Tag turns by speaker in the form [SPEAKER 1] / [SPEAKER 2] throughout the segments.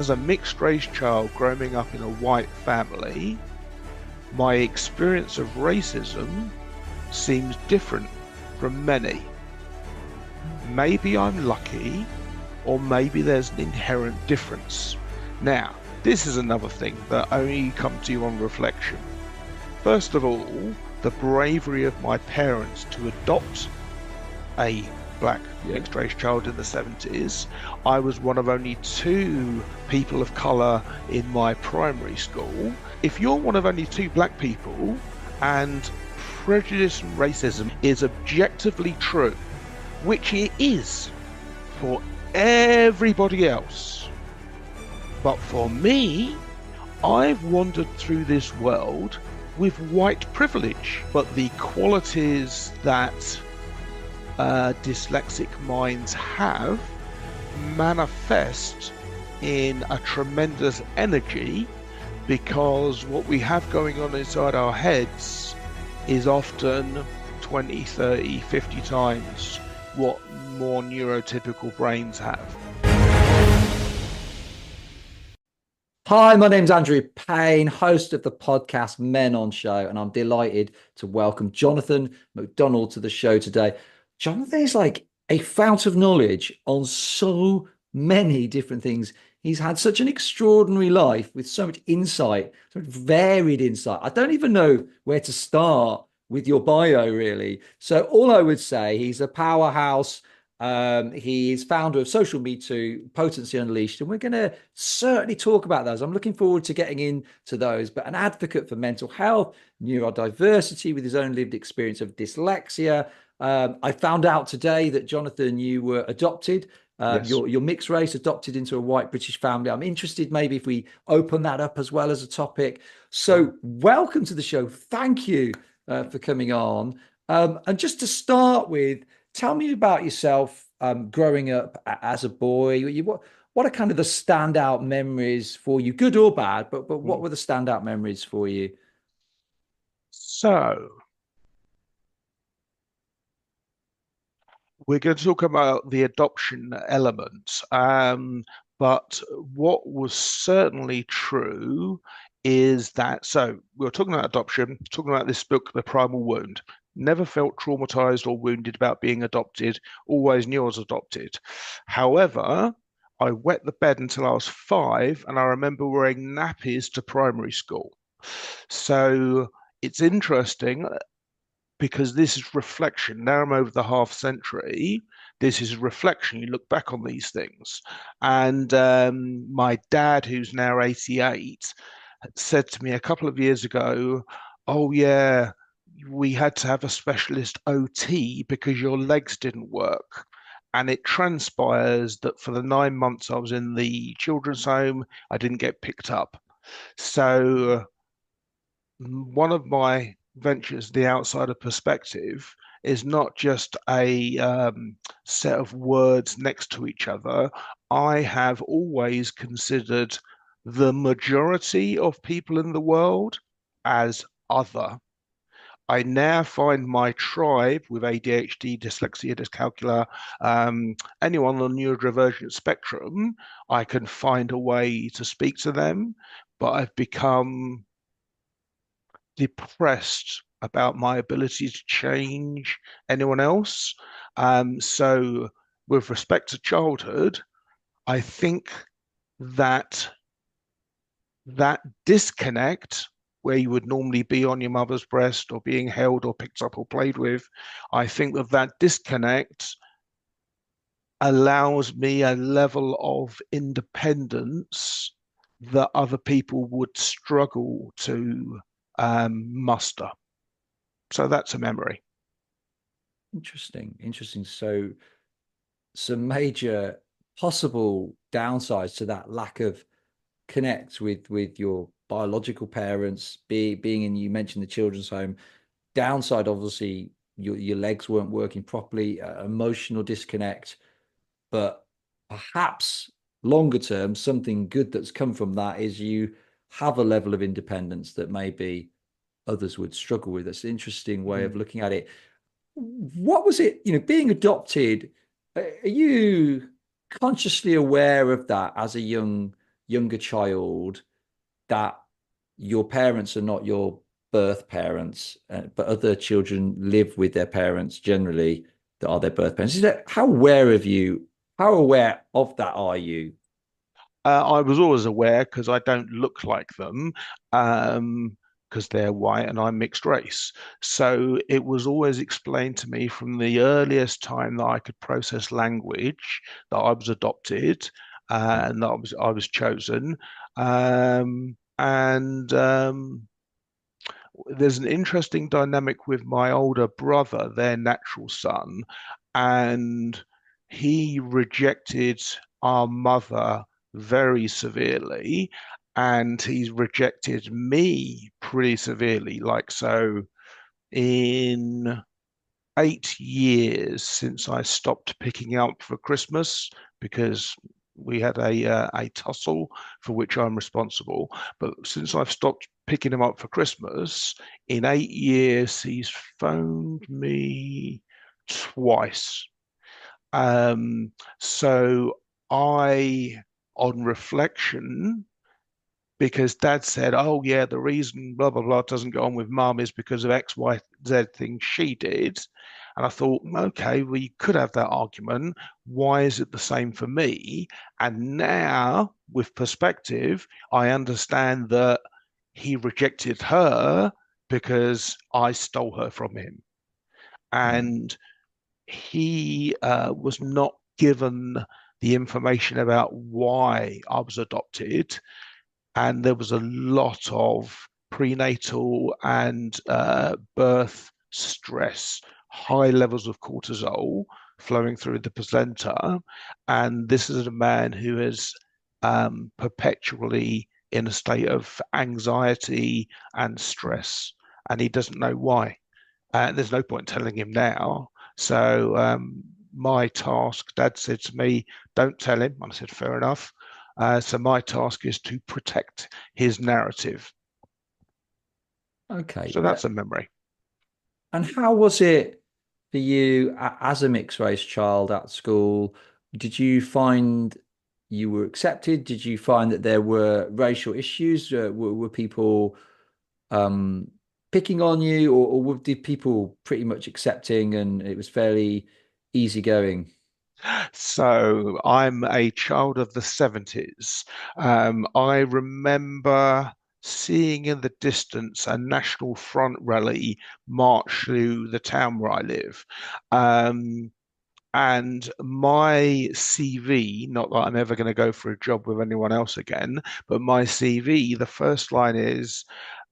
[SPEAKER 1] as a mixed-race child growing up in a white family, my experience of racism seems different from many. Maybe I'm lucky, or maybe there's an inherent difference. Now, this is another thing that only comes to you on reflection. First of all, the bravery of my parents to adopt a black mixed-race child in the 70s. I was one of only 2 people of colour in my primary school. If you're one of only 2 black people and prejudice and racism is objectively true, which it is for everybody else, but for me, I've wandered through this world with white privilege, but the qualities that dyslexic minds have manifest in a tremendous energy, because what we have going on inside our heads is often 20, 30, 50 times what more neurotypical brains have.
[SPEAKER 2] Hi, my name's Andrew Payne, host of the podcast Men on Show, and I'm delighted to welcome Jonathan Macdonald to the show today. Jonathan is like a fount of knowledge on so many different things. He's had such an extraordinary life with so much insight, so much varied insight. I don't even know where to start with your bio, really. So all I would say, he's a powerhouse. He is founder of Social Me Too, Potency Unleashed, and we're going to certainly talk about those. I'm looking forward to getting into those, but an advocate for mental health, neurodiversity with his own lived experience of dyslexia. I found out today that, Jonathan, you were adopted.
[SPEAKER 1] Yes.
[SPEAKER 2] You're mixed race, adopted into a white British family. I'm interested maybe if we open that up as well as a topic. So welcome to the show. Thank you for coming on. And just to start with, tell me about yourself growing up as a boy. What are kind of the standout memories for you, good or bad, but what were the standout memories for you?
[SPEAKER 1] So, we're going to talk about the adoption element, but what was certainly true is that, so we were talking about adoption, talking about this book, The Primal Wound. Never felt traumatized or wounded about being adopted, always knew I was adopted. However, I wet the bed until I was 5, and I remember wearing nappies to primary school. So it's interesting because this is reflection. Now I'm over the half century. This is reflection. You look back on these things. And my dad, who's now 88, said to me a couple of years ago, oh, yeah, we had to have a specialist OT because your legs didn't work. And it transpires that for the 9 months I was in the children's home, I didn't get picked up. So one of my ventures, the outsider perspective, is not just a set of words next to each other. I have always considered the majority of people in the world as other. I now find my tribe with ADHD, dyslexia, dyscalculia, anyone on the neurodivergent spectrum, I can find a way to speak to them, but I've become depressed about my ability to change anyone else. So with respect to childhood, I think that that disconnect where you would normally be on your mother's breast or being held or picked up or played with, I think that that disconnect allows me a level of independence that other people would struggle to muster. So that's a memory.
[SPEAKER 2] Interesting. So some major possible downsides to that lack of connect with your biological parents, being in, you mentioned the children's home. Downside, obviously, your legs weren't working properly, emotional disconnect, but perhaps longer term, something good that's come from that is you have a level of independence that maybe others would struggle with. That's an interesting way of looking at it. What was it, being adopted? Are you consciously aware of that as a young younger child that your parents are not your birth parents, but other children live with their parents generally that are their birth parents. Is that how aware of that are you?
[SPEAKER 1] I was always aware because I don't look like them, because they're white and I'm mixed race. So it was always explained to me from the earliest time that I could process language that I was adopted, and that I was chosen. And There's an interesting dynamic with my older brother, their natural son, and he rejected our mother very severely, and he's rejected me pretty severely. Like, so in 8 years since I stopped picking up for Christmas because we had a tussle for which I'm responsible. But since I've stopped picking him up for Christmas, in 8 years he's phoned me twice. So I, on reflection, because dad said, oh, yeah, the reason blah, blah, blah doesn't go on with mum is because of X, Y, Z thing she did. And I thought, okay, well, you could have that argument. Why is it the same for me? And now, with perspective, I understand that he rejected her because I stole her from him.
[SPEAKER 2] Mm.
[SPEAKER 1] And he was not given the information about why I was adopted, and there was a lot of prenatal and birth stress, high levels of cortisol flowing through the placenta. And this is a man who is perpetually in a state of anxiety and stress, and he doesn't know why. There's no point telling him now. So my task, Dad said to me, don't tell him. I said, fair enough. So my task is to protect his narrative.
[SPEAKER 2] Okay.
[SPEAKER 1] So that's a memory.
[SPEAKER 2] And how was it for you as a mixed race child at school? Did you find you were accepted? Did you find that there were racial issues? Were people um, picking on you, or did people pretty much accepting and it was fairly easygoing?
[SPEAKER 1] So I'm a child of the 70s. I remember seeing in the distance a National Front rally march through the town where I live. Um, And my CV, not that I'm ever going to go for a job with anyone else again, but my CV, the first line is,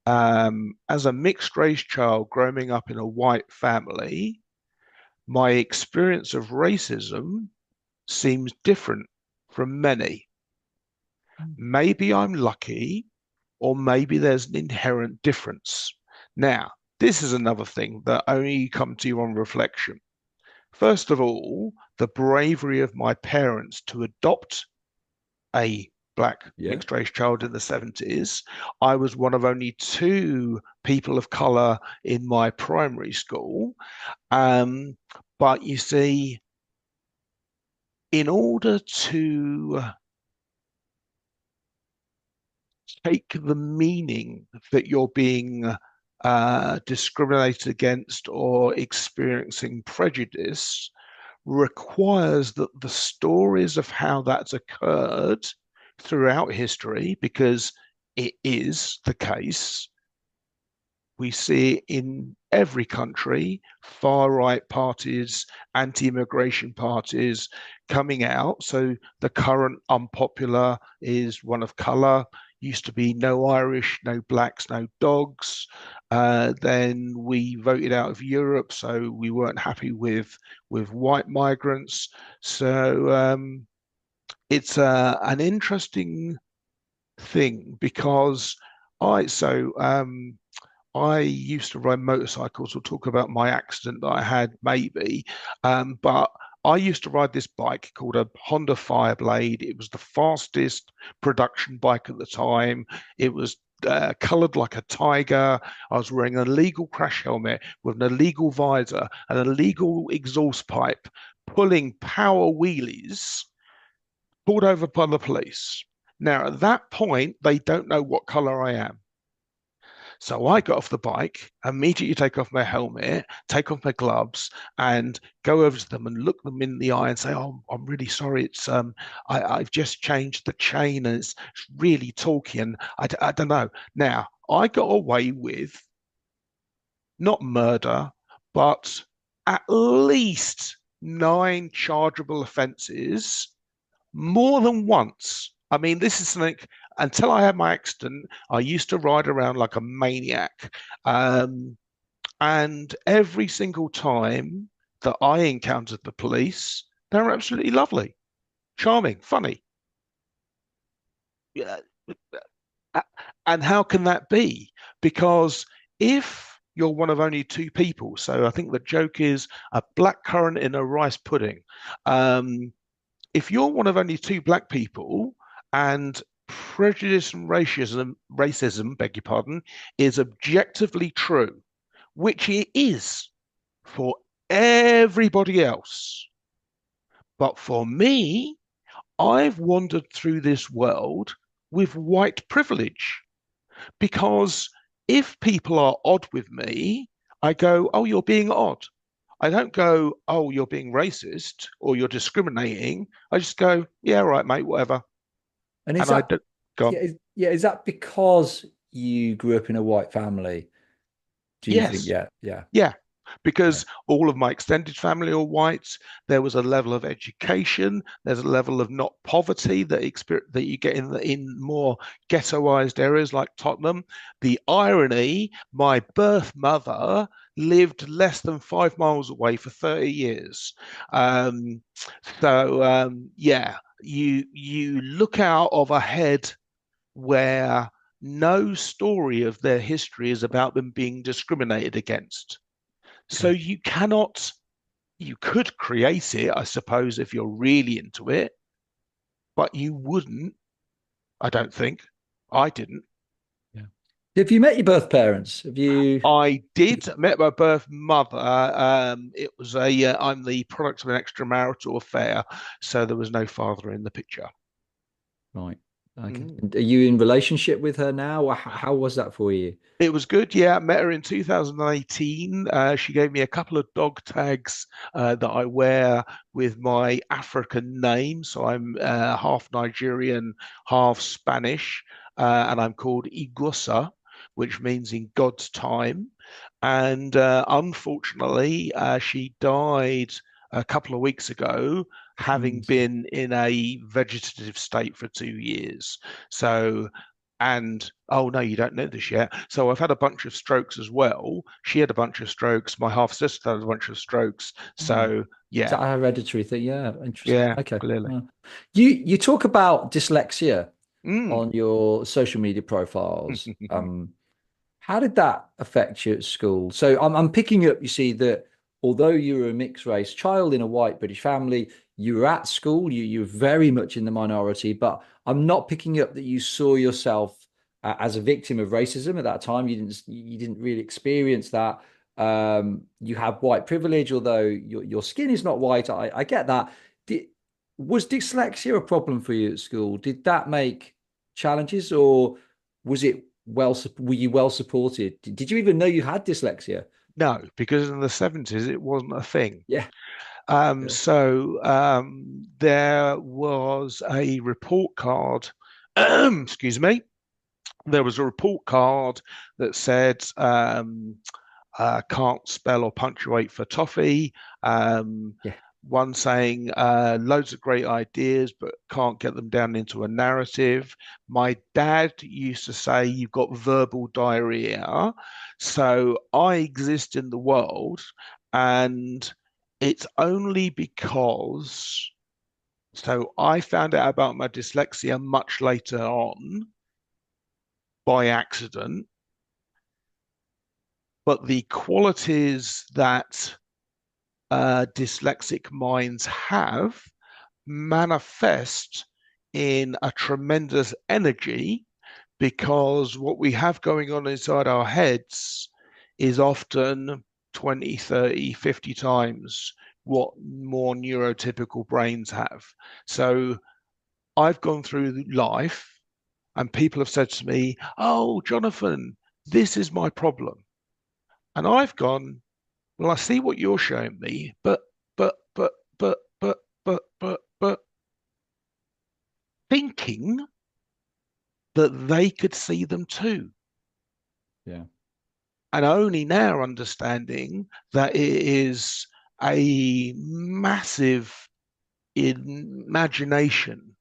[SPEAKER 1] as a mixed race child growing up in a white family, my experience of racism seems different from many. Maybe I'm lucky, or maybe there's an inherent difference. Now, this is another thing that only you come to on reflection. First of all, the bravery of my parents to adopt a black
[SPEAKER 2] Yeah.
[SPEAKER 1] mixed race child in the 70s. I was one of only two people of color in my primary school. Um, but you see, in order to take the meaning that you're being discriminated against or experiencing prejudice, requires that the stories of how that's occurred throughout history, because it is the case, we see in every country far right parties, anti immigration parties coming out. So the current unpopular is one of color. Used to be no Irish, no blacks, no dogs. Then we voted out of Europe, so we weren't happy with white migrants. So it's an interesting thing because I so I used to ride motorcycles. We'll talk about my accident that I had, maybe. But I used to ride this bike called a Honda Fireblade. It was the fastest production bike at the time. It was colored like a tiger. I was wearing an illegal crash helmet with an illegal visor, an illegal exhaust pipe, pulling power wheelies, pulled over by the police. Now, at that point, they don't know what color I am. So I got off the bike, immediately take off my helmet, take off my gloves, and go over to them and look them in the eye and say, "Oh, I'm really sorry. I've just changed the chain and it's really talky, and I don't know." Now I got away with not murder, but at least nine chargeable offences more than once. I mean, this is something, until I had my accident, I used to ride around like a maniac. Um, and every single time that I encountered the police, they were absolutely lovely, charming, funny. Yeah. And how can that be? Because if you're one of only two people, so I think the joke is a black currant in a rice pudding. Um, if you're one of only two black people and prejudice and racism, beg your pardon, is objectively true, which it is for everybody else. But for me, I've wandered through this world with white privilege because if people are odd with me, I go, "Oh, you're being odd." I don't go, "Oh, you're being racist or you're discriminating." I just go, "Yeah, right, mate, whatever."
[SPEAKER 2] And is
[SPEAKER 1] And I
[SPEAKER 2] that
[SPEAKER 1] don't go,
[SPEAKER 2] yeah, is that because you grew up in a white family? Do you think?
[SPEAKER 1] "Yes,
[SPEAKER 2] Yeah, yeah,
[SPEAKER 1] yeah."
[SPEAKER 2] yeah.
[SPEAKER 1] Because all of my extended family are whites. There was a level of education. There's a level of not poverty that you get in more ghettoized areas like Tottenham. The irony: my birth mother lived less than 5 miles away for 30 years. Um, yeah, you look out of a head where no story of their history is about them being discriminated against. So
[SPEAKER 2] Okay.
[SPEAKER 1] you cannot, you could create it, I suppose, if you're really into it, but you wouldn't, I don't think. I didn't.
[SPEAKER 2] Yeah. Have you met your birth parents? Have you?
[SPEAKER 1] I did met my birth mother. It was I'm the product of an extramarital affair, so there was no father in the picture.
[SPEAKER 2] Right. Okay.
[SPEAKER 1] Mm.
[SPEAKER 2] And are you in relationship with her now? Or how was that for you?
[SPEAKER 1] It was good. Yeah, I met her in 2018. She gave me a couple of dog tags that I wear with my African name. So I'm half Nigerian, half Spanish, and I'm called Igusa, which means in God's time. And unfortunately, she died a couple of weeks ago, having
[SPEAKER 2] Mm, so-
[SPEAKER 1] been in a vegetative state for 2 years. So and oh no, you don't know this yet. So I've had a bunch of strokes as well. She had a bunch of strokes. My half sister had a bunch of strokes.
[SPEAKER 2] oh.
[SPEAKER 1] So
[SPEAKER 2] Is
[SPEAKER 1] yeah,
[SPEAKER 2] that a hereditary thing? Yeah, interesting.
[SPEAKER 1] yeah,
[SPEAKER 2] Okay.
[SPEAKER 1] clearly.
[SPEAKER 2] Well, you talk about dyslexia
[SPEAKER 1] Mm.
[SPEAKER 2] on your social media profiles. How did that affect you at school? So I'm picking up, you see, that although you were a mixed race child in a white British family, you were at school, you were very much in the minority, but I'm not picking up that you saw yourself as a victim of racism at that time. You didn't really experience that. You have white privilege, although your skin is not white. I get that. Did, was dyslexia a problem for you at school? Did that make challenges, or was it were you well supported? Did you even know you had dyslexia?
[SPEAKER 1] No, because in the 70s it wasn't a thing.
[SPEAKER 2] Yeah. Yeah.
[SPEAKER 1] There was a report card. Excuse me. There was a report card that said can't spell or punctuate for toffee. Um,
[SPEAKER 2] Yeah.
[SPEAKER 1] One saying loads of great ideas, but can't get them down into a narrative. My dad used to say, "You've got verbal diarrhea." So I exist in the world, and it's only because. So I found out about my dyslexia much later on by accident, but the qualities that dyslexic minds have manifest in a tremendous energy because what we have going on inside our heads is often 20, 30, 50 times what more neurotypical brains have. So I've gone through life And people have said to me, "Oh, Jonathan, this is my problem." And I've gone, "Well, I see what you're showing me, but, but, but, thinking that they could see them too.
[SPEAKER 2] Yeah.
[SPEAKER 1] And only now understanding that it is a massive imagination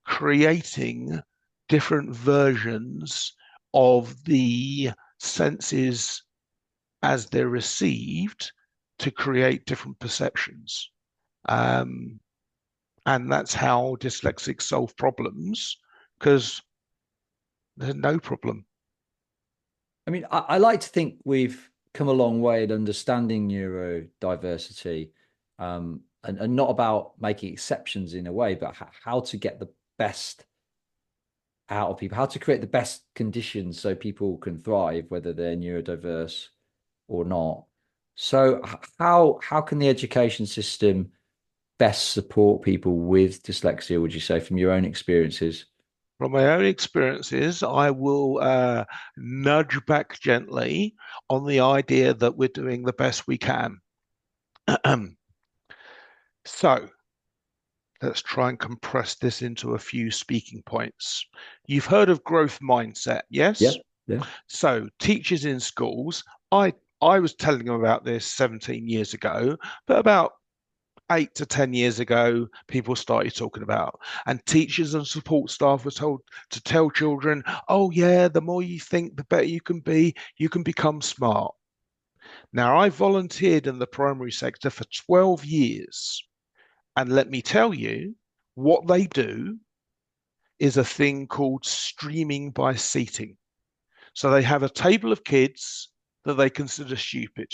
[SPEAKER 1] creating different versions of the senses as they're received to create different perceptions. Um, and that's how dyslexics solve problems because there's no problem.
[SPEAKER 2] I mean, I like to think we've come a long way in understanding neurodiversity, and not about making exceptions in a way, but how to get the best out of people, how to create the best conditions so people can thrive, whether they're neurodiverse or not. So, how can the education system best support people with dyslexia, would you say, from your own experiences?
[SPEAKER 1] From my own experiences, I will nudge back gently on the idea that we're doing the best we can. So let's try and compress this into a few speaking points. You've heard of growth mindset,
[SPEAKER 2] Yeah,
[SPEAKER 1] yes?
[SPEAKER 2] yeah,
[SPEAKER 1] So teachers in schools, I was telling them about this 17 years ago, but about 8 to 10 years ago, people started talking about, and teachers and support staff were told to tell children, "Oh yeah, the more you think, the better you can be. You can become smart." Now, I volunteered in the primary sector for 12 years, and let me tell you, what they do is a thing called streaming by seating. So they have a table of kids that they consider stupid.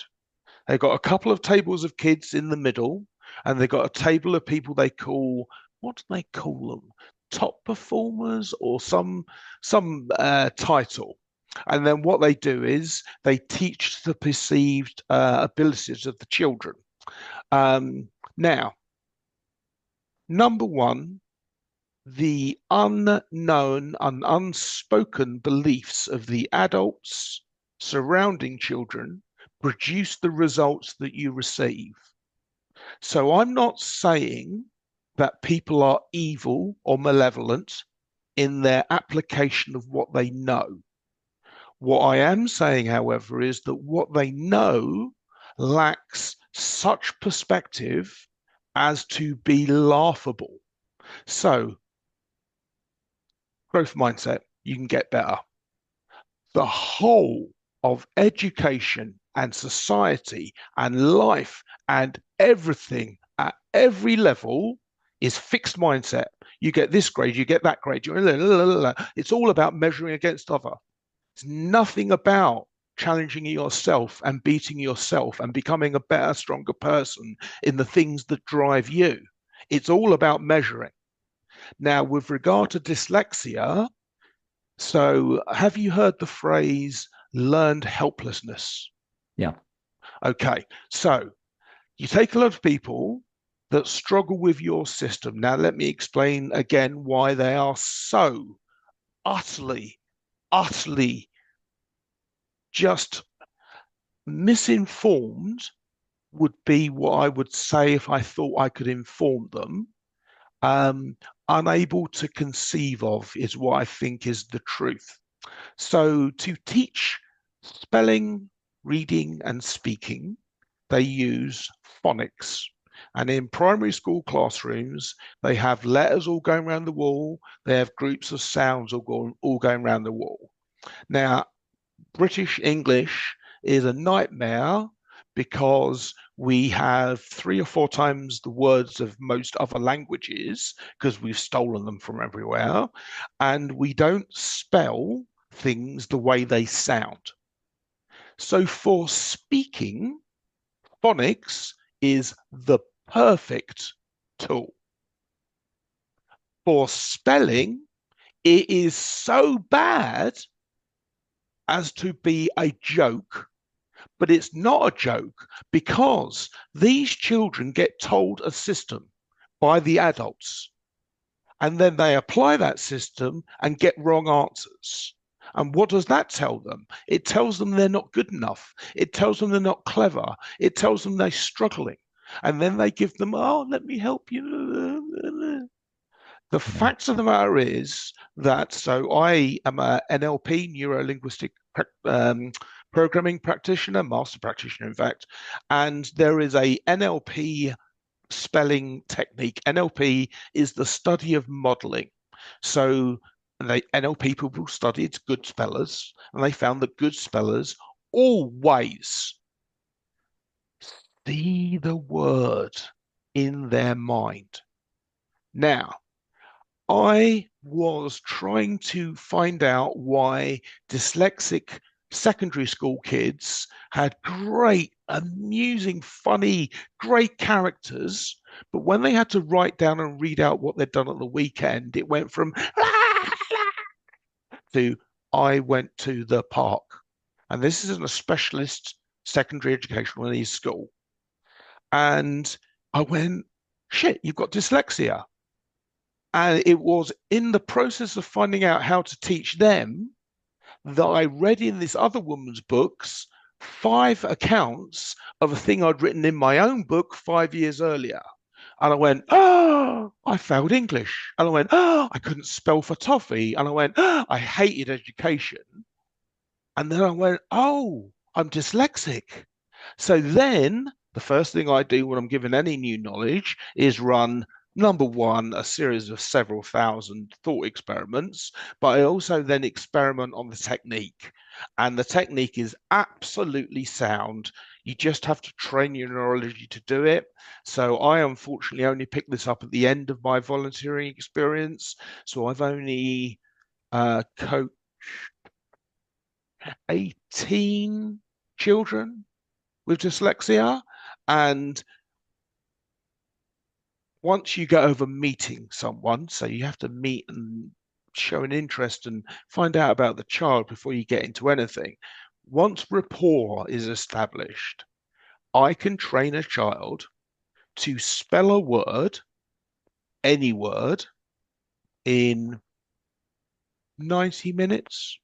[SPEAKER 1] They've got a couple of tables of kids in the middle, and they've got a table of people they call, what do they call them? Top performers or some title. And then what they do is they teach the perceived abilities of the children. Now, number one, the unknown and unspoken beliefs of the adults surrounding children produce the results that you receive. So I'm not saying that people are evil or malevolent in their application of what they know. What I am saying, however, is that what they know lacks such perspective as to be laughable. So, growth mindset, you can get better. The whole of education and society and life and everything at every level is fixed mindset. You get this grade, you get that grade. It's all about measuring against other. It's nothing about challenging yourself and beating yourself and becoming a better, stronger person in the things that drive you. It's all about measuring. Now, with regard to dyslexia, so have you heard the phrase learned helplessness?
[SPEAKER 2] yeah.
[SPEAKER 1] Okay, so you take a lot of people that struggle with your system. Now, let me explain again why they are so utterly, utterly just misinformed, would be what I would say if I thought I could inform them. Um, Unable to conceive of is what I think is the truth. So to teach spelling, reading, and speaking, they use phonics. And in primary school classrooms, they have letters all going around the wall. They have groups of sounds all going around the wall. Now, British English is a nightmare because we have 3 or 4 times the words of most other languages because we've stolen them from everywhere. And we don't spell things the way they sound. So for speaking, phonics is the perfect tool. For spelling, it is so bad as to be a joke, but it's not a joke because these children get told a system by the adults. And then they apply that system and get wrong answers. And what does that tell them? It tells them they're not good enough. It tells them they're not clever. It tells them they're struggling. And then they give them, oh, let me help you. The
[SPEAKER 2] Yeah.
[SPEAKER 1] fact of the matter is that, so I am a NLP, Neuro Linguistic Programming practitioner, master practitioner, in fact, and there is a NLP spelling technique. NLP is the study of modeling. So NLP people studied good spellers, and they found that good spellers always see the word in their mind. Now, I was trying to find out why dyslexic secondary school kids had great, amusing, funny, great characters, but when they had to write down and read out what they'd done at the weekend, it went from to I went to the park. And this isn't a specialist secondary educational needs school. And I went, shit, you've got dyslexia. And it was in the process of finding out how to teach them that I read in this other woman's books 5 accounts of a thing I'd written in my own book 5 years earlier. And I went, oh, I failed English. And I went, oh, I couldn't spell for toffee. And I went, oh, I hated education. And then I went, oh, I'm dyslexic. So then the first thing I do when I'm given any new knowledge is run number one, a series of several thousand thought experiments, but I also then experiment on the technique. And the technique is absolutely sound. You just have to train your neurology to do it. So I unfortunately only picked this up at the end of my volunteering experience. So I've only coached 18 children with dyslexia. And once you get over meeting someone, so you have to meet and show an interest and find out about the child before you get into anything. Once rapport is established, I can train a child to spell a word, any word, in 90 minutes.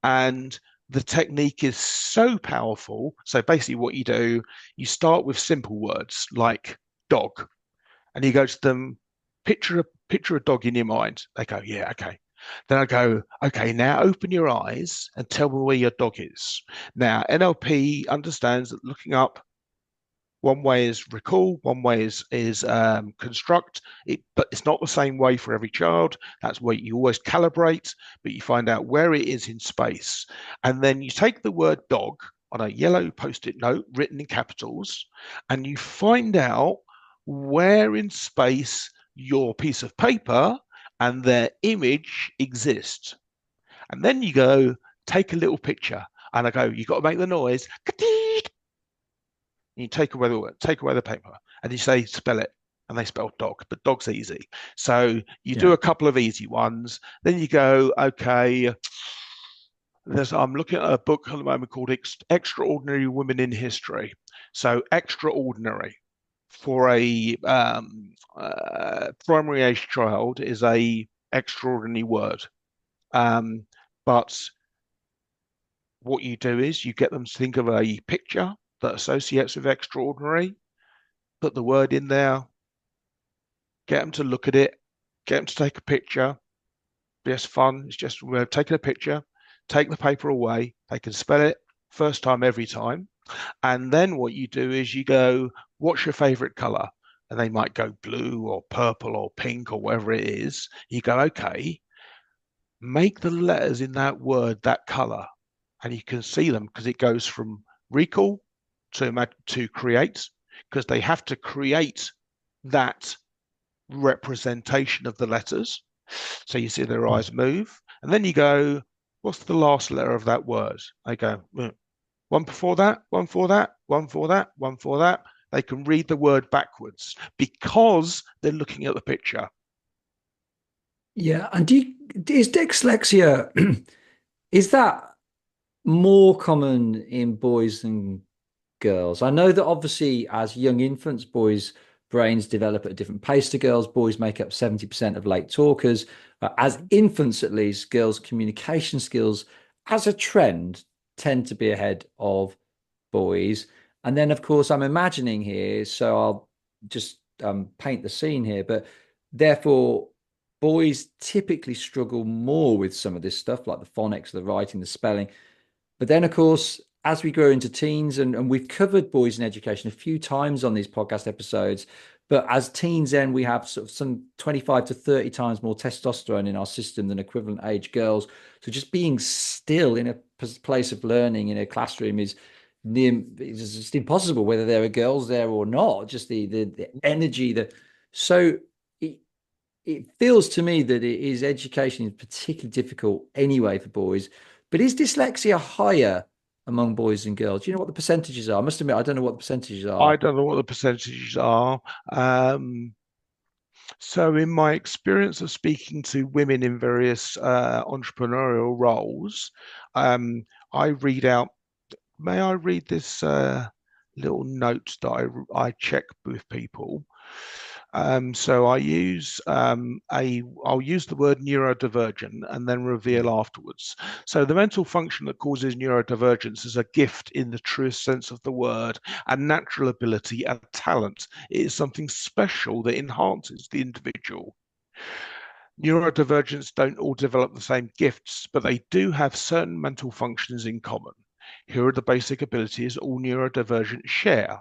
[SPEAKER 1] And the technique is so powerful. So basically, what you do, you start with simple words like dog, and you go to them, picture a dog in your mind. They go, yeah, okay. Then I go, okay, now open your eyes and tell me where your dog is. Now, NLP understands that looking up, one way is recall, one way is construct. But it's not the same way for every child. That's where you always calibrate, but you find out where it is in space. And then you take the word dog on a yellow post-it note written in capitals, and you find out where in space your piece of paper and their image exist. And then you go, take a little picture. And I go, you got to make the noise. You take away the paper, and you say spell it, and they spell dog, but dog's easy. So you do
[SPEAKER 2] Yeah.
[SPEAKER 1] a couple of easy ones. Then you go, okay. I'm looking at a book at the moment called Extraordinary Women in History. So extraordinary for a primary age child is a extraordinary word. But what you do is you get them to think of a picture that associates with extraordinary, put the word in there, get them to look at it, get them to take a picture. Just fun. It's just we're taking a picture, take the paper away. They can spell it first time every time. And then what you do is you go, what's your favorite color? And they might go blue or purple or pink or whatever it is. You go, okay, make the letters in that word that color. And you can see them because it goes from recall to create, because they have to create that representation of the letters. So you see their eyes move. And then you go, what's the last letter of that word? They go, one before that, one for that, one for that, one for that. They can read the word backwards because they're looking at the picture.
[SPEAKER 2] Yeah. And is dyslexia, is that more common in boys than girls? I know that obviously as young infants, boys brains develop at a different pace to girls. Boys make up 70% of late talkers. As infants, at least, girls' communication skills, as a trend, tend to be ahead of boys. And then, of course, I'm imagining here, so I'll just paint the scene here, but therefore, boys typically struggle more with some of this stuff, like the phonics, the writing, the spelling. But then, of course, as we grow into teens, and we've covered boys in education a few times on these podcast episodes, but as teens, then we have sort of some 25 to 30 times more testosterone in our system than equivalent age girls. So just being still in a place of learning in a classroom is near, it's just impossible, whether there are girls there or not. Just the energy that so. It feels to me that it is education is particularly difficult anyway for boys. But is dyslexia higher among boys and girls? Do you know what the percentages are? I must admit, I don't know what the percentages
[SPEAKER 1] I
[SPEAKER 2] are.
[SPEAKER 1] don't know what the percentages are. So, in my experience of speaking to women in various entrepreneurial roles, I read out. May I read this little note that I check with people? So I'll use the word neurodivergent and then reveal afterwards. So the mental function that causes neurodivergence is a gift in the truest sense of the word, a natural ability, a talent. It is something special that enhances the individual. Neurodivergents don't all develop the same gifts, but they do have certain mental functions in common. Here are the basic abilities all neurodivergents share.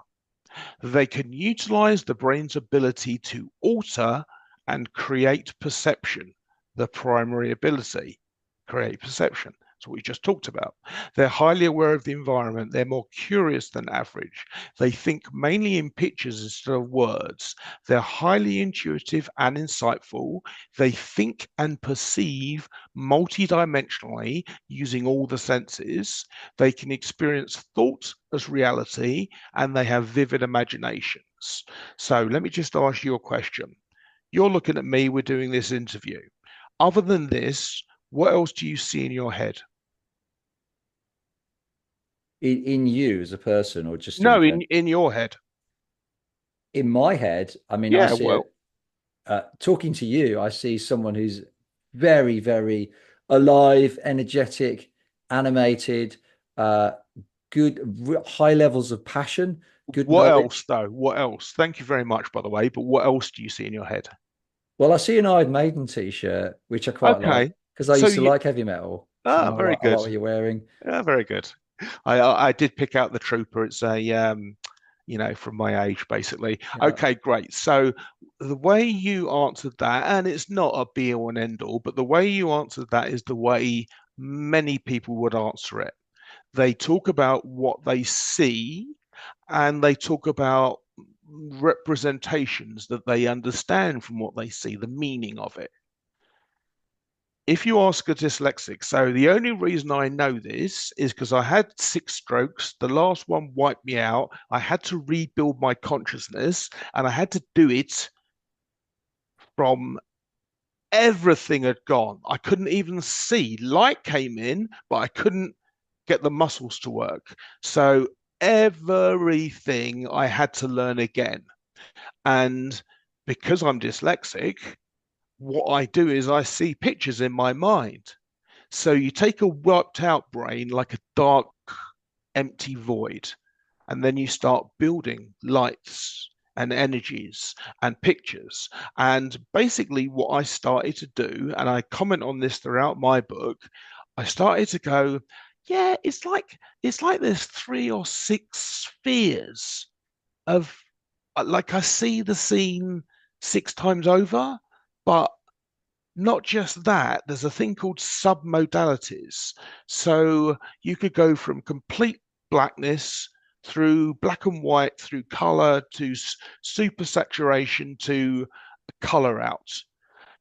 [SPEAKER 1] They can utilize the brain's ability to alter and create perception, the primary ability, create perception. That's what we just talked about. They're highly aware of the environment. They're more curious than average. They think mainly in pictures instead of words. They're highly intuitive and insightful. They think and perceive multidimensionally using all the senses. They can experience thought as reality, and they have vivid imaginations. So let me just ask you a question. You're looking at me, we're doing this interview. Other than this, what else do you see in your head?
[SPEAKER 2] In you as a person, or just in
[SPEAKER 1] No,
[SPEAKER 2] general?
[SPEAKER 1] in your head.
[SPEAKER 2] In my head, I mean, I
[SPEAKER 1] Yeah,
[SPEAKER 2] see
[SPEAKER 1] well,
[SPEAKER 2] it. Talking to you, I see someone who's very, very alive, energetic, animated, uh, good, high levels of passion, good
[SPEAKER 1] what else
[SPEAKER 2] knowledge.
[SPEAKER 1] though? What else? Thank you very much, by the way, but what else do you see in your head?
[SPEAKER 2] Well, I see an Iron Maiden t-shirt, which I quite like
[SPEAKER 1] Okay.
[SPEAKER 2] because I
[SPEAKER 1] So
[SPEAKER 2] used to
[SPEAKER 1] you
[SPEAKER 2] like heavy metal. So now
[SPEAKER 1] very
[SPEAKER 2] I like
[SPEAKER 1] good.
[SPEAKER 2] what you're wearing.
[SPEAKER 1] Very good. I did pick out the trooper. It's a from my age, basically.
[SPEAKER 2] Yeah.
[SPEAKER 1] Okay, great. So the way you answered that, and it's not a be all and end all, but the way you answered that is the way many people would answer it. They talk about what they see and they talk about representations that they understand from what they see, the meaning of it. If you ask a dyslexic, so the only reason I know this is because I had 6 strokes. The last one wiped me out. I had to rebuild my consciousness and I had to do it from everything had gone. I couldn't even see. Light came in, but I couldn't get the muscles to work. So everything I had to learn again. And because I'm dyslexic, what I do is I see pictures in my mind. So you take a wiped out brain like a dark, empty void, and then you start building lights and energies and pictures. And basically, what I started to do, and I comment on this throughout my book, I started to go, yeah, it's like there's 3 or 6 spheres of like I see the scene 6 times over, but not just that, there's a thing called submodalities. So you could go from complete blackness through black and white, through color to super saturation to color out.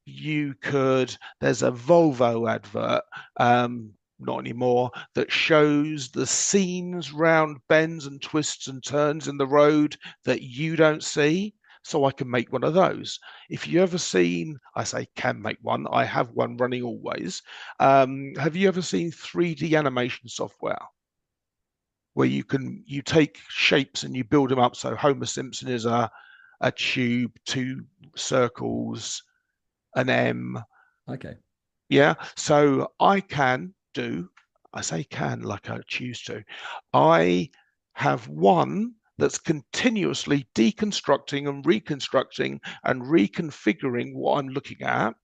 [SPEAKER 1] There's a Volvo advert, not anymore, that shows the scenes round bends and twists and turns in the road that you don't see. So I can make one of those. If you ever seen, I say can make one, I have one running always. Have you ever seen 3D animation software where you take shapes and you build them up? So Homer Simpson is a a tube, two circles, an M.
[SPEAKER 2] Okay.
[SPEAKER 1] Yeah. So I say can like I choose to. I have one that's continuously deconstructing and reconstructing and reconfiguring what I'm looking at.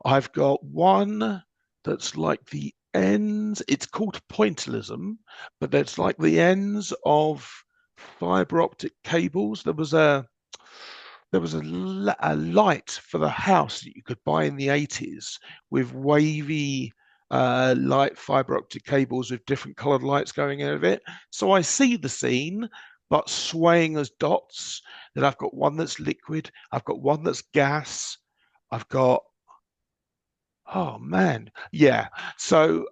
[SPEAKER 1] I've got one that's like the ends, it's called pointillism, but that's like the ends of fiber optic cables. There was a light for the house that you could buy in the 80s with wavy light fiber optic cables with different colored lights going out of it. So I see the scene, but swaying as dots. Then I've got one that's liquid. I've got one that's gas. I've got, oh man, yeah. So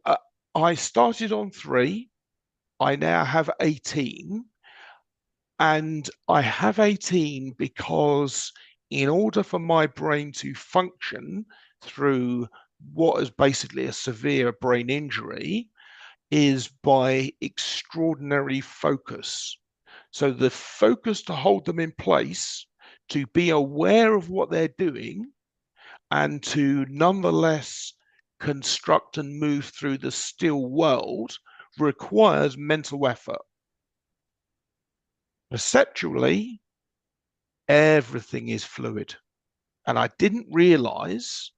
[SPEAKER 1] I started on 3. I now have 18. And I have 18 because, in order for my brain to function through what is basically a severe brain injury, is by extraordinary focus. So, the focus to hold them in place, to be aware of what they're doing, and to nonetheless construct and move through the still world requires mental effort. Perceptually, everything is fluid. And I didn't realize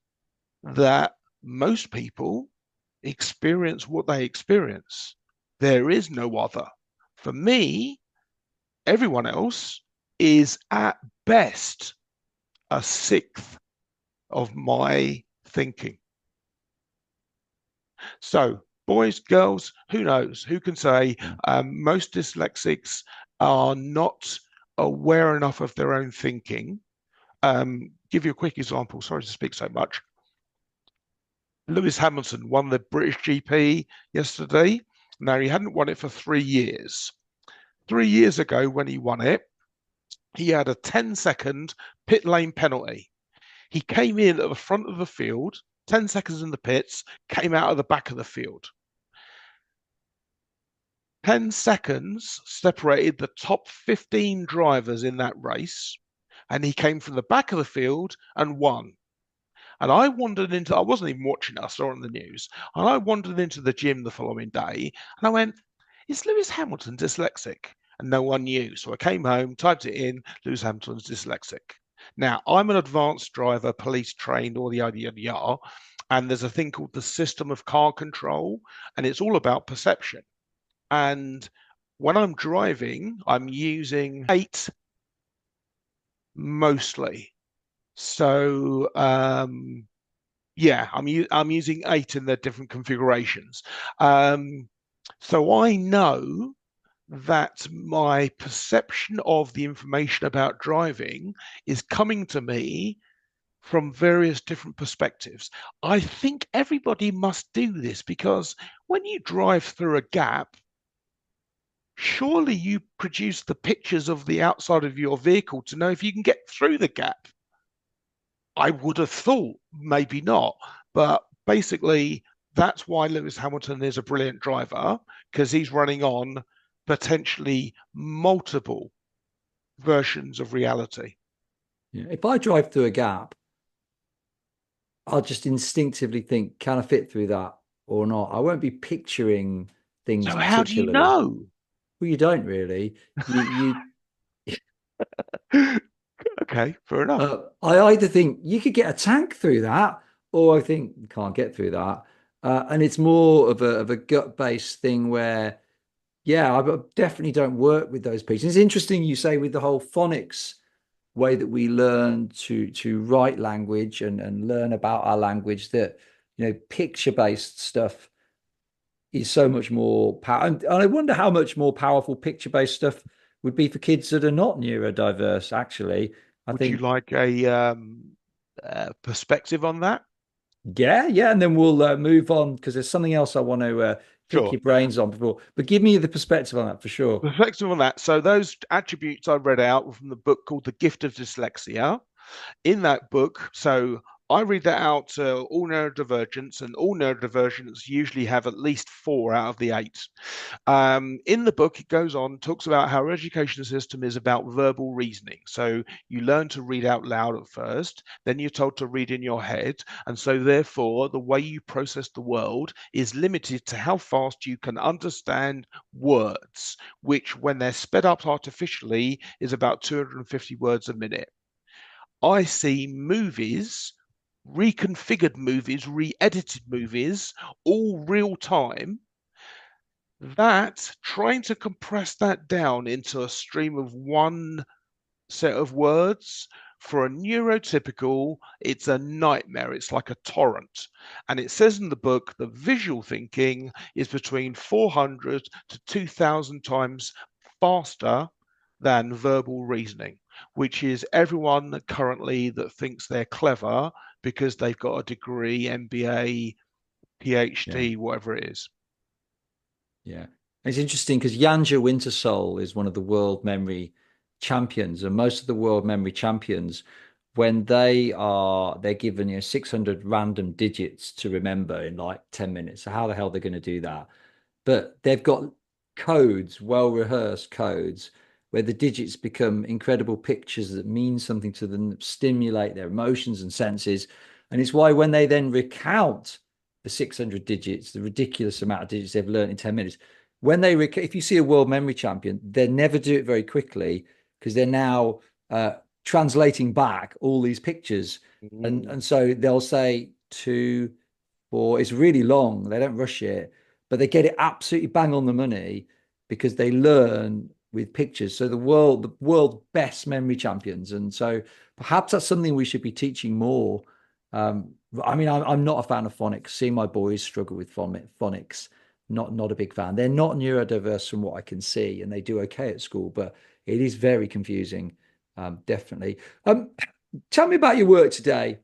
[SPEAKER 1] that most people experience what they experience. There is no other. For me, everyone else is at best a sixth of my thinking. So, boys, girls, who knows? Who can say? Most dyslexics are not aware enough of their own thinking. Give you a quick example. Sorry to speak so much. Lewis Hamilton won the British GP yesterday. Now, he hadn't won it for 3 years. 3 years ago, when he won it, he had a 10-second pit lane penalty. He came in at the front of the field, 10 seconds in the pits, came out of the back of the field. 10 seconds separated the top 15 drivers in that race, and he came from the back of the field and won. And I wasn't even watching it, I saw it on the news, and I wandered into the gym the following day, and I went, is Lewis Hamilton dyslexic? And no one knew. So I came home, typed it in, Lewis Hamilton's dyslexic. Now, I'm an advanced driver, police trained, all the yada, yada, yada, and there's a thing called the system of car control, and it's all about perception. And when I'm driving, I'm using 8 mostly. So yeah, I'm using 8 in their different configurations. So I know that my perception of the information about driving is coming to me from various different perspectives. I think everybody must do this because when you drive through a gap, surely you produce the pictures of the outside of your vehicle to know if you can get through the gap. I would have thought maybe not, but basically that's why Lewis Hamilton is a brilliant driver, because he's running on potentially multiple versions of reality.
[SPEAKER 2] Yeah. If I drive through a gap, I'll just instinctively think, can I fit through that or not? I won't be picturing things
[SPEAKER 1] So how do you
[SPEAKER 2] particularly.
[SPEAKER 1] know?
[SPEAKER 2] Well, you don't really. You
[SPEAKER 1] Okay, fair enough.
[SPEAKER 2] I either think you could get a tank through that, or I think you can't get through that. And it's more of a gut-based thing where, yeah, I definitely don't work with those pieces. It's interesting you say with the whole phonics way that we learn to write language and learn about our language that, picture-based stuff is so much more power. And I wonder how much more powerful picture-based stuff would be for kids that are not neurodiverse, actually. I
[SPEAKER 1] Would you
[SPEAKER 2] think,
[SPEAKER 1] like a perspective on that?
[SPEAKER 2] yeah, yeah. And then we'll move on because there's something else I want to pick
[SPEAKER 1] Sure.
[SPEAKER 2] your brains on before. But give me the perspective on that for sure.
[SPEAKER 1] Perspective on that. So those attributes I read out were from the book called The Gift of Dyslexia. In that book, so I read that out to all neurodivergents, and all neurodivergents usually have at least four out of the eight. In the book, it goes on, talks about how our education system is about verbal reasoning. So you learn to read out loud at first, then you're told to read in your head. And so, therefore, the way you process the world is limited to how fast you can understand words, which, when they're sped up artificially, is about 250 words a minute. I see movies, reconfigured movies, re-edited movies, all real time. That trying to compress that down into a stream of one set of words for a neurotypical, it's a nightmare. It's like a torrent. And it says in the book the visual thinking is between 400 to 2,000 times faster than verbal reasoning, which is everyone currently that thinks they're clever because they've got a degree, MBA,
[SPEAKER 2] Yeah.
[SPEAKER 1] PhD, whatever it is.
[SPEAKER 2] Yeah. It's interesting because Yanja Wintersoul is one of the world memory champions, and most of the world memory champions, when they're given 600 random digits to remember in like 10 minutes. So how the hell are they going to do that? But they've got codes, well rehearsed codes, where the digits become incredible pictures that mean something to them, stimulate their emotions and senses. And it's why when they then recount the 600 digits, the ridiculous amount of digits they've learned in 10 minutes, when if you see a world memory champion, they never do it very quickly because they're now translating back all these pictures. And,
[SPEAKER 1] Mm.
[SPEAKER 2] and so they'll say two, four, it's really long. They don't rush it, but they get it absolutely bang on the money because they learn with pictures. So the world best memory champions, and so perhaps that's something we should be teaching more. I mean, I'm not a fan of phonics. Seeing my boys struggle with phonics, not a big fan. They're not neurodiverse from what I can see, and they do okay at school, but it is very confusing, definitely. Tell me about your work today.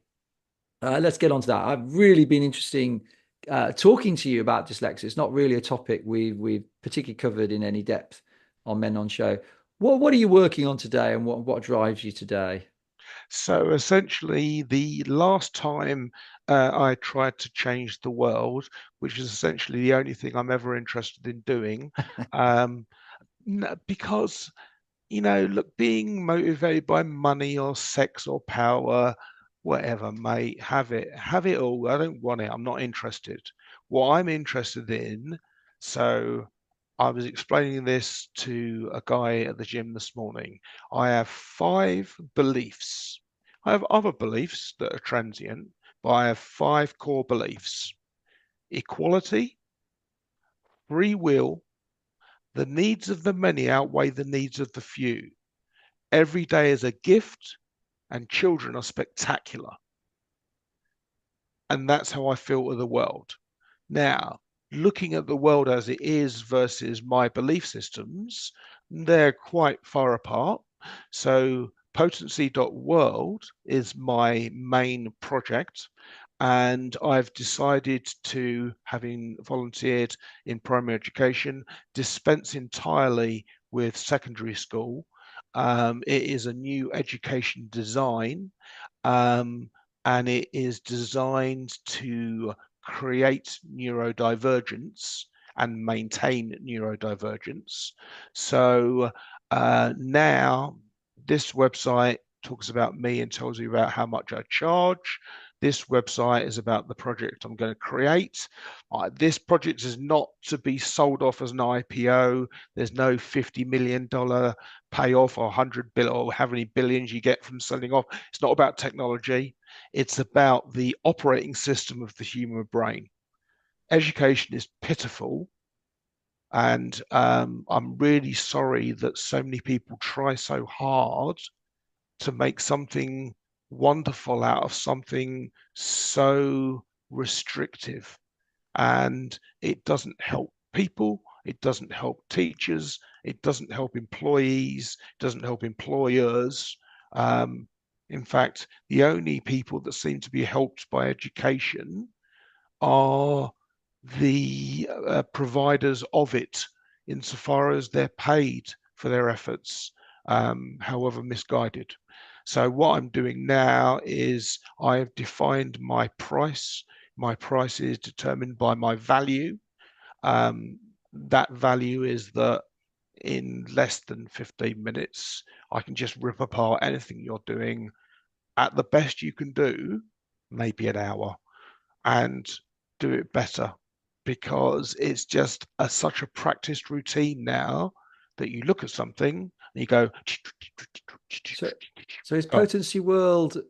[SPEAKER 2] Let's get on to that. I've really been interesting talking to you about dyslexia. It's not really a topic we've particularly covered in any depth on Men on Show. What are you working on today, and what drives you today?
[SPEAKER 1] So essentially, the last time I tried to change the world, which is essentially the only thing I'm ever interested in doing, um, because look, being motivated by money or sex or power, whatever, mate, have it all. I don't want it. I'm not interested. What I'm interested in, so I was explaining this to a guy at the gym this morning. I have five beliefs. I have other beliefs that are transient, but I have five core beliefs: equality, free will, the needs of the many outweigh the needs of the few. Every day is a gift, and children are spectacular. And that's how I filter the world. Now, looking at the world as it is versus my belief systems, they're quite far apart. So, potency.world is my main project. And I've decided to, having volunteered in primary education, dispense entirely with secondary school. It is a new education design, um, and it is designed to create neurodivergence and maintain neurodivergence. So now this website talks about me and tells you about how much I charge. This website is about the project I'm going to create. This project is not to be sold off as an IPO. There's no $50 million payoff or 100 billion or how many billions you get from selling off. It's not about technology. It's about the operating system of the human brain. Education is pitiful. And I'm really sorry that so many people try so hard to make something wonderful out of something so restrictive. And it doesn't help people, it doesn't help teachers, it doesn't help employees, it doesn't help employers. Um, in fact, the only people that seem to be helped by education are the providers of it, insofar as they're paid for their efforts, however misguided. So what I'm doing now is I have defined my price. My price is determined by my value. Um, that value is that in less than 15 minutes, I can just rip apart anything you're doing at the best you can do, maybe an hour, and do it better because it's just such a practiced routine now that you look at something and you go,
[SPEAKER 2] So, so is
[SPEAKER 1] oh,
[SPEAKER 2] Potency World,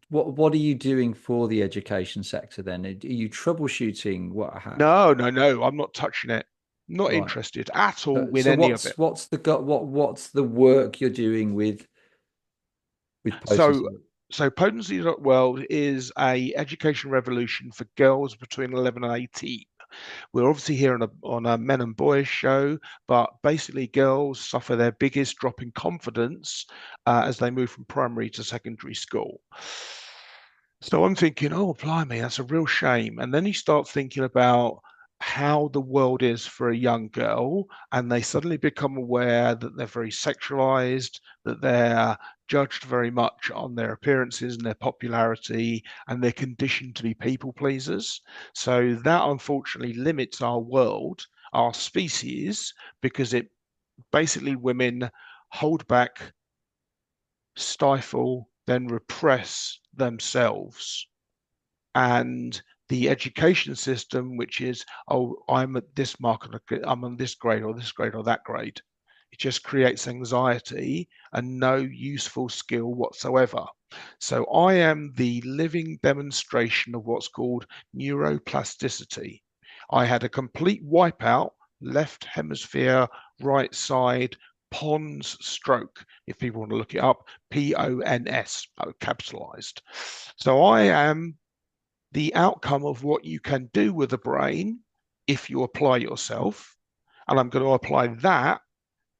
[SPEAKER 2] what are you doing for the education sector then? Are you troubleshooting
[SPEAKER 1] no, no, no, I'm not touching it. Not
[SPEAKER 2] right?
[SPEAKER 1] interested at all
[SPEAKER 2] So,
[SPEAKER 1] with
[SPEAKER 2] so
[SPEAKER 1] any of it.
[SPEAKER 2] what's the work you're doing with
[SPEAKER 1] So,
[SPEAKER 2] Potency World?
[SPEAKER 1] so Potency World is a education revolution for girls between 11 and 18. We're obviously here on a men and boys show, but basically girls suffer their biggest drop in confidence as they move from primary to secondary school. So I'm thinking, oh, blimey, that's a real shame. And then you start thinking about how the world is for a young girl, and they suddenly become aware that they're very sexualized, that they're judged very much on their appearances and their popularity, and they're conditioned to be people pleasers. So that unfortunately limits our world, our species, because it basically women hold back, stifle, then repress themselves. And the education system, which is, oh, I'm at this mark, I'm on this grade or this grade or that grade, it just creates anxiety and no useful skill whatsoever. So I am the living demonstration of what's called neuroplasticity. I had a complete wipeout, left hemisphere, right side, Pons stroke, if people want to look it up, PONS, capitalized. So I am the outcome of what you can do with the brain if you apply yourself. And I'm going to apply that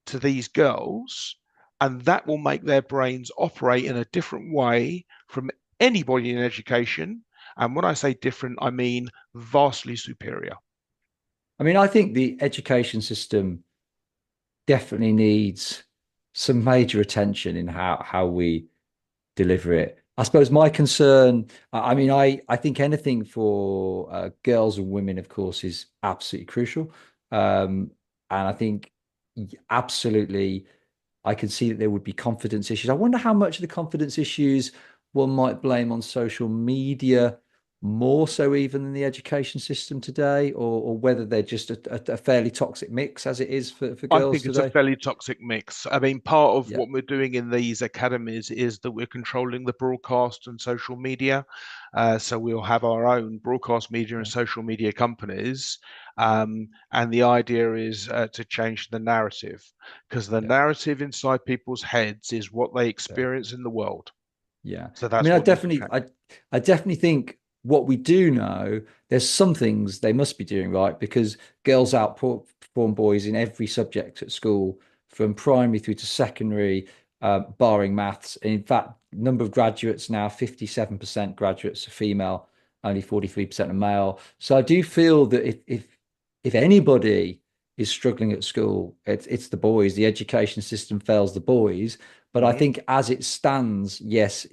[SPEAKER 1] to these girls, and that will make their brains operate in a different way from anybody in education. And when I say different, I mean vastly superior.
[SPEAKER 2] I mean, I think the education system definitely needs some major attention in how we deliver it. I suppose my concern, I mean, I think anything for girls and women, of course, is absolutely crucial. And I think absolutely, I can see that there would be confidence issues. I wonder how much of the confidence issues one might blame on social media, more so even than the education system today, or whether they're just a fairly toxic mix as it is for
[SPEAKER 1] I
[SPEAKER 2] girls
[SPEAKER 1] think it's a
[SPEAKER 2] today.
[SPEAKER 1] fairly toxic mix. I mean, part of
[SPEAKER 2] Yeah,
[SPEAKER 1] what we're doing in these academies is that we're controlling the broadcast and social media. So we'll have our own broadcast media and
[SPEAKER 2] yeah,
[SPEAKER 1] social media companies. And the idea is to change the narrative because the
[SPEAKER 2] yeah.
[SPEAKER 1] narrative inside people's heads is what they
[SPEAKER 2] Yeah.
[SPEAKER 1] experience in the world.
[SPEAKER 2] Yeah.
[SPEAKER 1] So
[SPEAKER 2] I mean,
[SPEAKER 1] that's what needs to change.
[SPEAKER 2] I definitely think what we do know, there's some things they must be doing right because girls outperform boys in every subject at school, from primary through to secondary, barring maths. In fact, number of graduates now, 57% graduates are female, only 43% are male. So I do feel that if anybody is struggling at school, it's the boys. The education system fails the boys. But I
[SPEAKER 1] Mhm.
[SPEAKER 2] think as it stands, yes,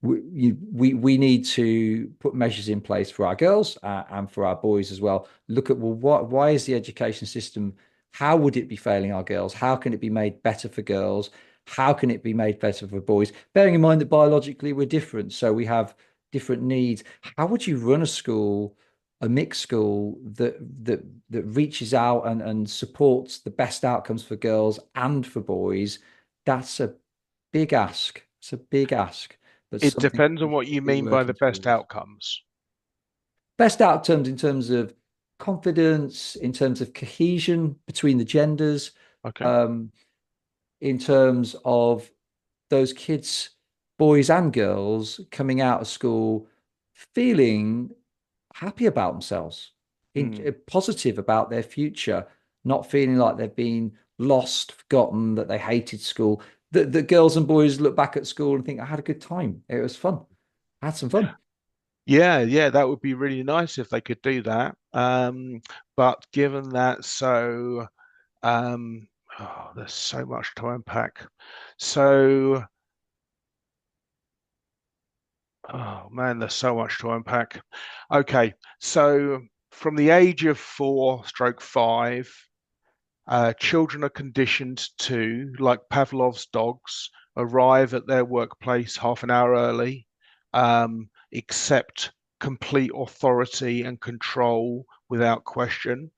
[SPEAKER 2] we need to put measures in place for our girls and for our boys as well. Look at, well, why is the education system? How would it be failing our girls? How can it be made better for girls? How can it be made better for boys? Bearing in mind that biologically we're different, so we have different needs. How would you run a school, a mixed school that reaches out and supports the best outcomes for girls and for boys? That's a big ask. It's a big ask, but
[SPEAKER 1] It
[SPEAKER 2] something
[SPEAKER 1] depends on
[SPEAKER 2] we
[SPEAKER 1] what
[SPEAKER 2] should
[SPEAKER 1] you
[SPEAKER 2] be
[SPEAKER 1] mean by the
[SPEAKER 2] working
[SPEAKER 1] best
[SPEAKER 2] towards.
[SPEAKER 1] outcomes.
[SPEAKER 2] Best outcomes in terms of confidence, in terms of cohesion between the genders,
[SPEAKER 1] Okay.
[SPEAKER 2] um, in terms of those kids, boys and girls, coming out of school feeling happy about themselves,
[SPEAKER 1] Mm.
[SPEAKER 2] positive about their future, not feeling like they've been lost, forgotten, that they hated school. The girls and boys look back at school and think, I had a good time. It was fun. I had some fun.
[SPEAKER 1] Yeah, yeah, that would be really nice if they could do that. But given that, um, oh, there's so much to unpack. So Oh man, there's so much to unpack. Okay, so from the age of 4 stroke 5, children are conditioned to, like Pavlov's dogs, arrive at their workplace half an hour early, accept complete authority and control without question,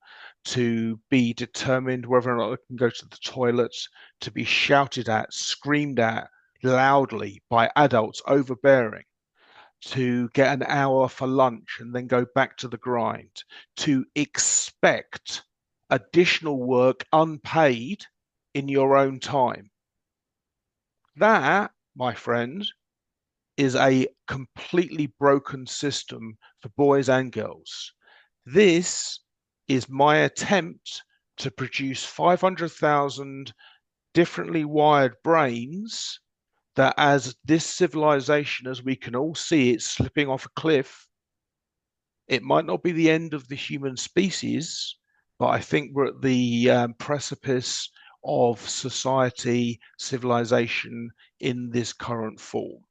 [SPEAKER 1] to be determined whether or not they can go to the toilet, to be shouted at, screamed at loudly by adults overbearing, to get an hour for lunch and then go back to the grind, to expect additional work unpaid in your own time. That, my friend, is a completely broken system for boys and girls. This is my attempt to produce 500,000 differently wired brains that, as this civilization, as we can all see it slipping off a cliff, it might not be the end of the human species, but I think we're at the precipice of society, civilization in this current form.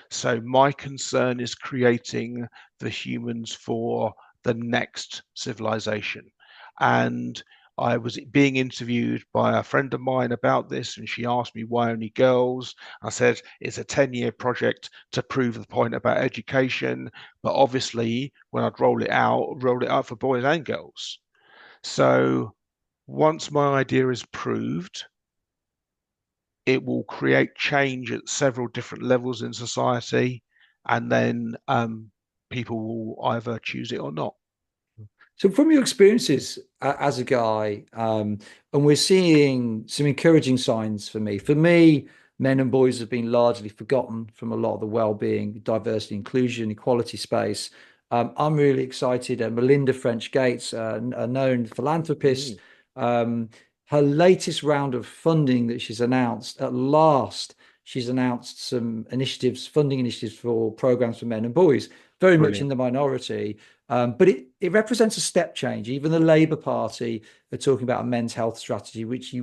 [SPEAKER 1] So my concern is creating the humans for the next civilization. And I was being interviewed by a friend of mine about this, and she asked me why only girls. I said it's a 10-year project to prove the point about education, but obviously when I'd roll it out for boys and girls. So once my idea is proved, it will create change at several different levels in society, and then people will either choose it or not.
[SPEAKER 2] So, from your experiences as a guy, and we're seeing some encouraging signs for me. For me, men and boys have been largely forgotten from a lot of the well-being, diversity, inclusion, equality space. I'm really excited. Melinda French Gates, a known philanthropist,
[SPEAKER 1] Mm,
[SPEAKER 2] um, her latest round of funding that she's announced, at last, she's announced some initiatives, funding initiatives for programs for men and boys, very much in
[SPEAKER 1] brilliant.
[SPEAKER 2] the minority. But it represents a step change. Even the Labour Party are talking about a men's health strategy, which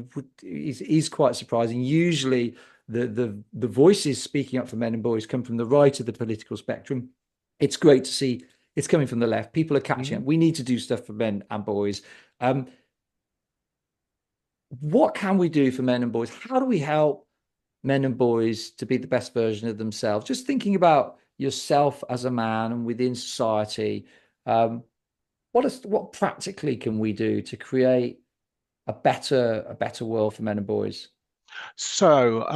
[SPEAKER 2] is quite surprising. Usually, the voices speaking up for men and boys come from the right of the political spectrum. It's great to see it's coming from the left. People are catching
[SPEAKER 1] Mm-hmm.
[SPEAKER 2] up. We need to do stuff for men and boys. Um, what can we do for men and boys? How do we help men and boys to be the best version of themselves? Just thinking about yourself as a man and within society. Um, what practically can we do to create a better world for men and boys?
[SPEAKER 1] So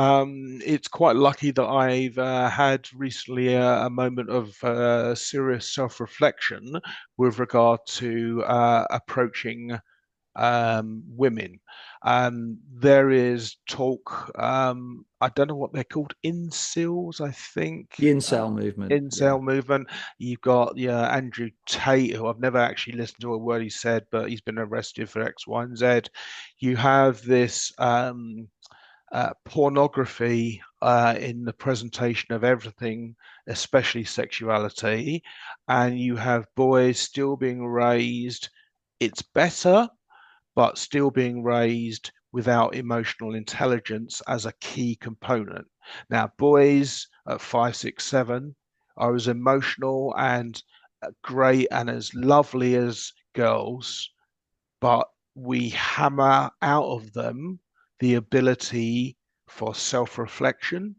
[SPEAKER 1] it's quite lucky that I've had recently a moment of serious self-reflection with regard to approaching women. There is talk, I don't know what they're called, incels, I think.
[SPEAKER 2] The incel movement. Yeah.
[SPEAKER 1] Incel movement. You've got Andrew Tate, who I've never actually listened to a word he said, but he's been arrested for X, Y, and Z. You have this pornography in the presentation of everything, especially sexuality, and you have boys still being raised. It's better, but still being raised without emotional intelligence as a key component. Now, boys at 5, 6, 7 are as emotional and great and as lovely as girls, but we hammer out of them the ability for self reflection,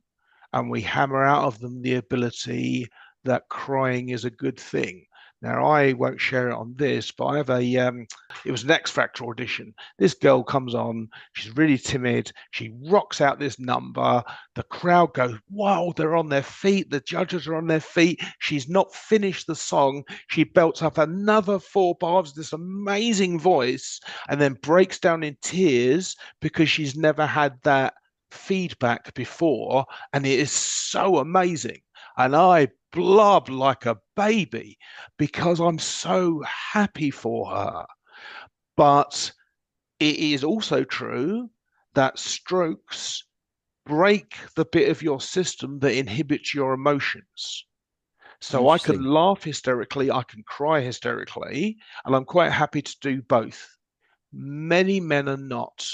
[SPEAKER 1] and we hammer out of them the ability that crying is a good thing. Now, I won't share it on this, but I have it was an X Factor audition. This girl comes on, she's really timid. She rocks out this number. The crowd goes, wow, they're on their feet. The judges are on their feet. She's not finished the song. She belts up another 4 bars, this amazing voice, and then breaks down in tears because she's never had that feedback before. And it is so amazing. And I blub like a baby because I'm so happy for her. But it is also true that strokes break the bit of your system that inhibits your emotions. So I can
[SPEAKER 2] Interesting.
[SPEAKER 1] laugh hysterically, I can cry hysterically, and I'm quite happy to do both. Many men are not.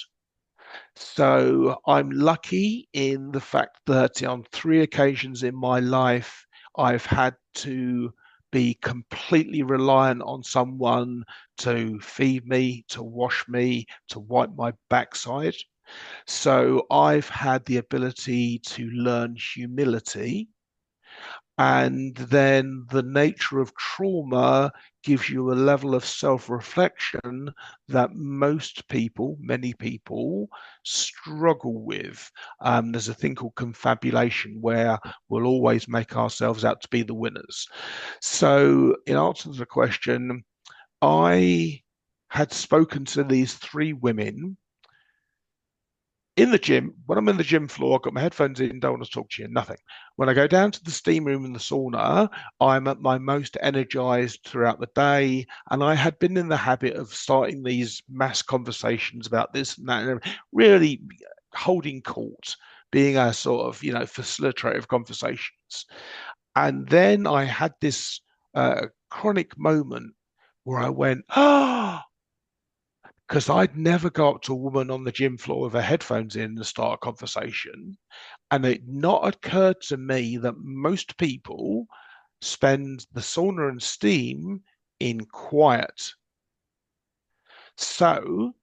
[SPEAKER 1] So I'm lucky in the fact that on 3 occasions in my life, I've had to be completely reliant on someone to feed me, to wash me, to wipe my backside. So I've had the ability to learn humility. And then the nature of trauma gives you a level of self-reflection that most people, many people, struggle with. There's a thing called confabulation where we'll always make ourselves out to be the winners. So, in answer to the question, I had spoken to these three women in the gym. When I'm in the gym floor, I've got my headphones in, don't want to talk to you, nothing. When I go down to the steam room and the sauna, I'm at my most energized throughout the day. And I had been in the habit of starting these mass conversations about this and that, and really holding court, being a sort of, facilitator of conversations. And then I had this chronic moment where I went, because I'd never go up to a woman on the gym floor with her headphones in and start a conversation. And it not occurred to me that most people spend the sauna and steam in quiet. So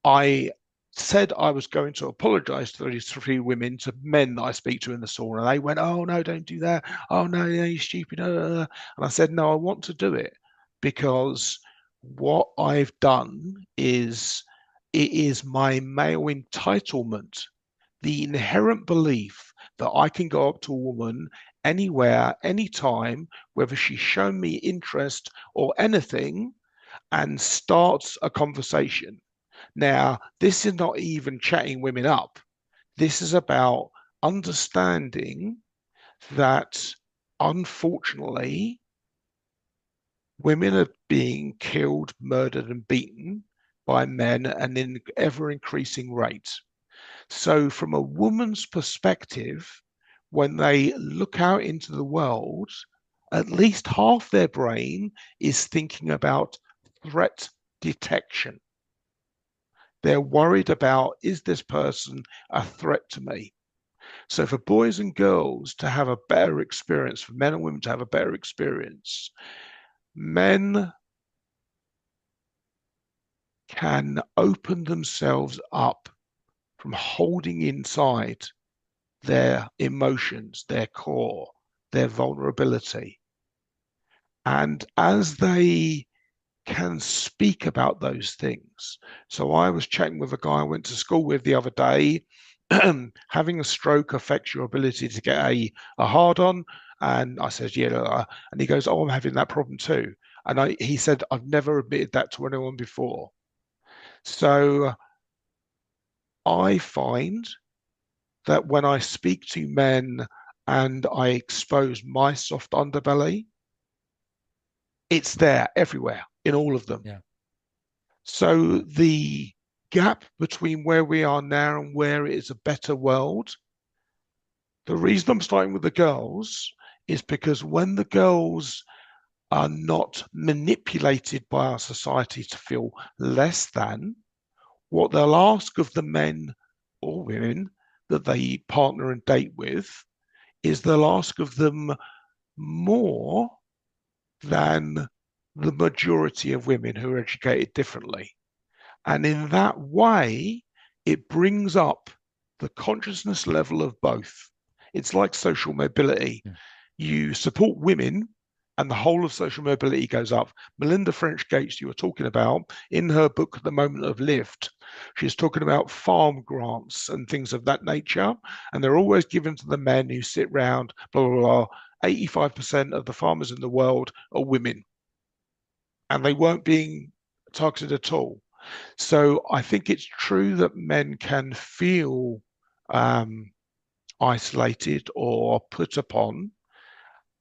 [SPEAKER 1] I said I was going to apologize to these three women, to men that I speak to in the sauna. They went, "Oh, no, don't do that. Oh, no, you're stupid." And I said, "No, I want to do it because what I've done is it is my male entitlement, the inherent belief that I can go up to a woman anywhere, anytime, whether she's shown me interest or anything, and starts a conversation." Now, this is not even chatting women up. This is about understanding that, unfortunately, women are being killed, murdered, and beaten by men and in ever increasing rates. So, from a woman's perspective, when they look out into the world, at least half their brain is thinking about threat detection. They're worried about, is this person a threat to me? So for boys and girls to have a better experience, for men and women to have a better experience, men can open themselves up from holding inside their emotions, their core, their vulnerability. And as they can speak about those things. So I was chatting with a guy I went to school with the other day. Having a stroke affects your ability to get a hard on. And I said, yeah. And he goes, oh, I'm having that problem too. And he said, I've never admitted that to anyone before. So I find that when I speak to men and I expose my soft underbelly, it's there everywhere in all of them.
[SPEAKER 2] Yeah.
[SPEAKER 1] So the gap between where we are now and where it is a better world, the reason I'm starting with the girls is because when the girls are not manipulated by our society to feel less than, what they'll ask of the men or women that they partner and date with is they'll ask of them more than the majority of women who are educated differently. And in that way, it brings up the consciousness level of both. It's like social mobility.
[SPEAKER 2] Yeah.
[SPEAKER 1] You support women, and the whole of social mobility goes up. Melinda French Gates, you were talking about, in her book, The Moment of Lift, she's talking about farm grants and things of that nature. And they're always given to the men who sit round, blah, blah, blah. 85% of the farmers in the world are women, and they weren't being targeted at all. So I think it's true that men can feel um, isolated or put upon,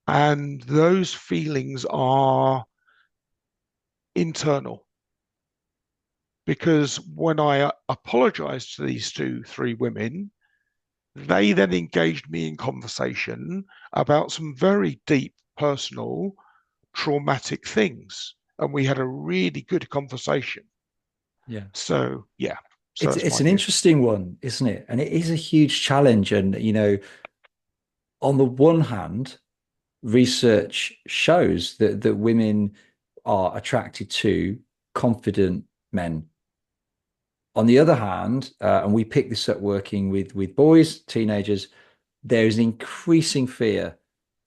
[SPEAKER 1] and those feelings are internal. Because when I apologized to these three women, they then engaged me in conversation about some very deep, personal, traumatic things. And we had a really good conversation.
[SPEAKER 2] Yeah.
[SPEAKER 1] So, yeah, so that's
[SPEAKER 2] It's
[SPEAKER 1] my
[SPEAKER 2] an
[SPEAKER 1] view.
[SPEAKER 2] interesting one, isn't it? And it is a huge challenge. And, on the one hand, research shows that women are attracted to confident men. On the other hand, and we pick this up working with boys, teenagers, there is an increasing fear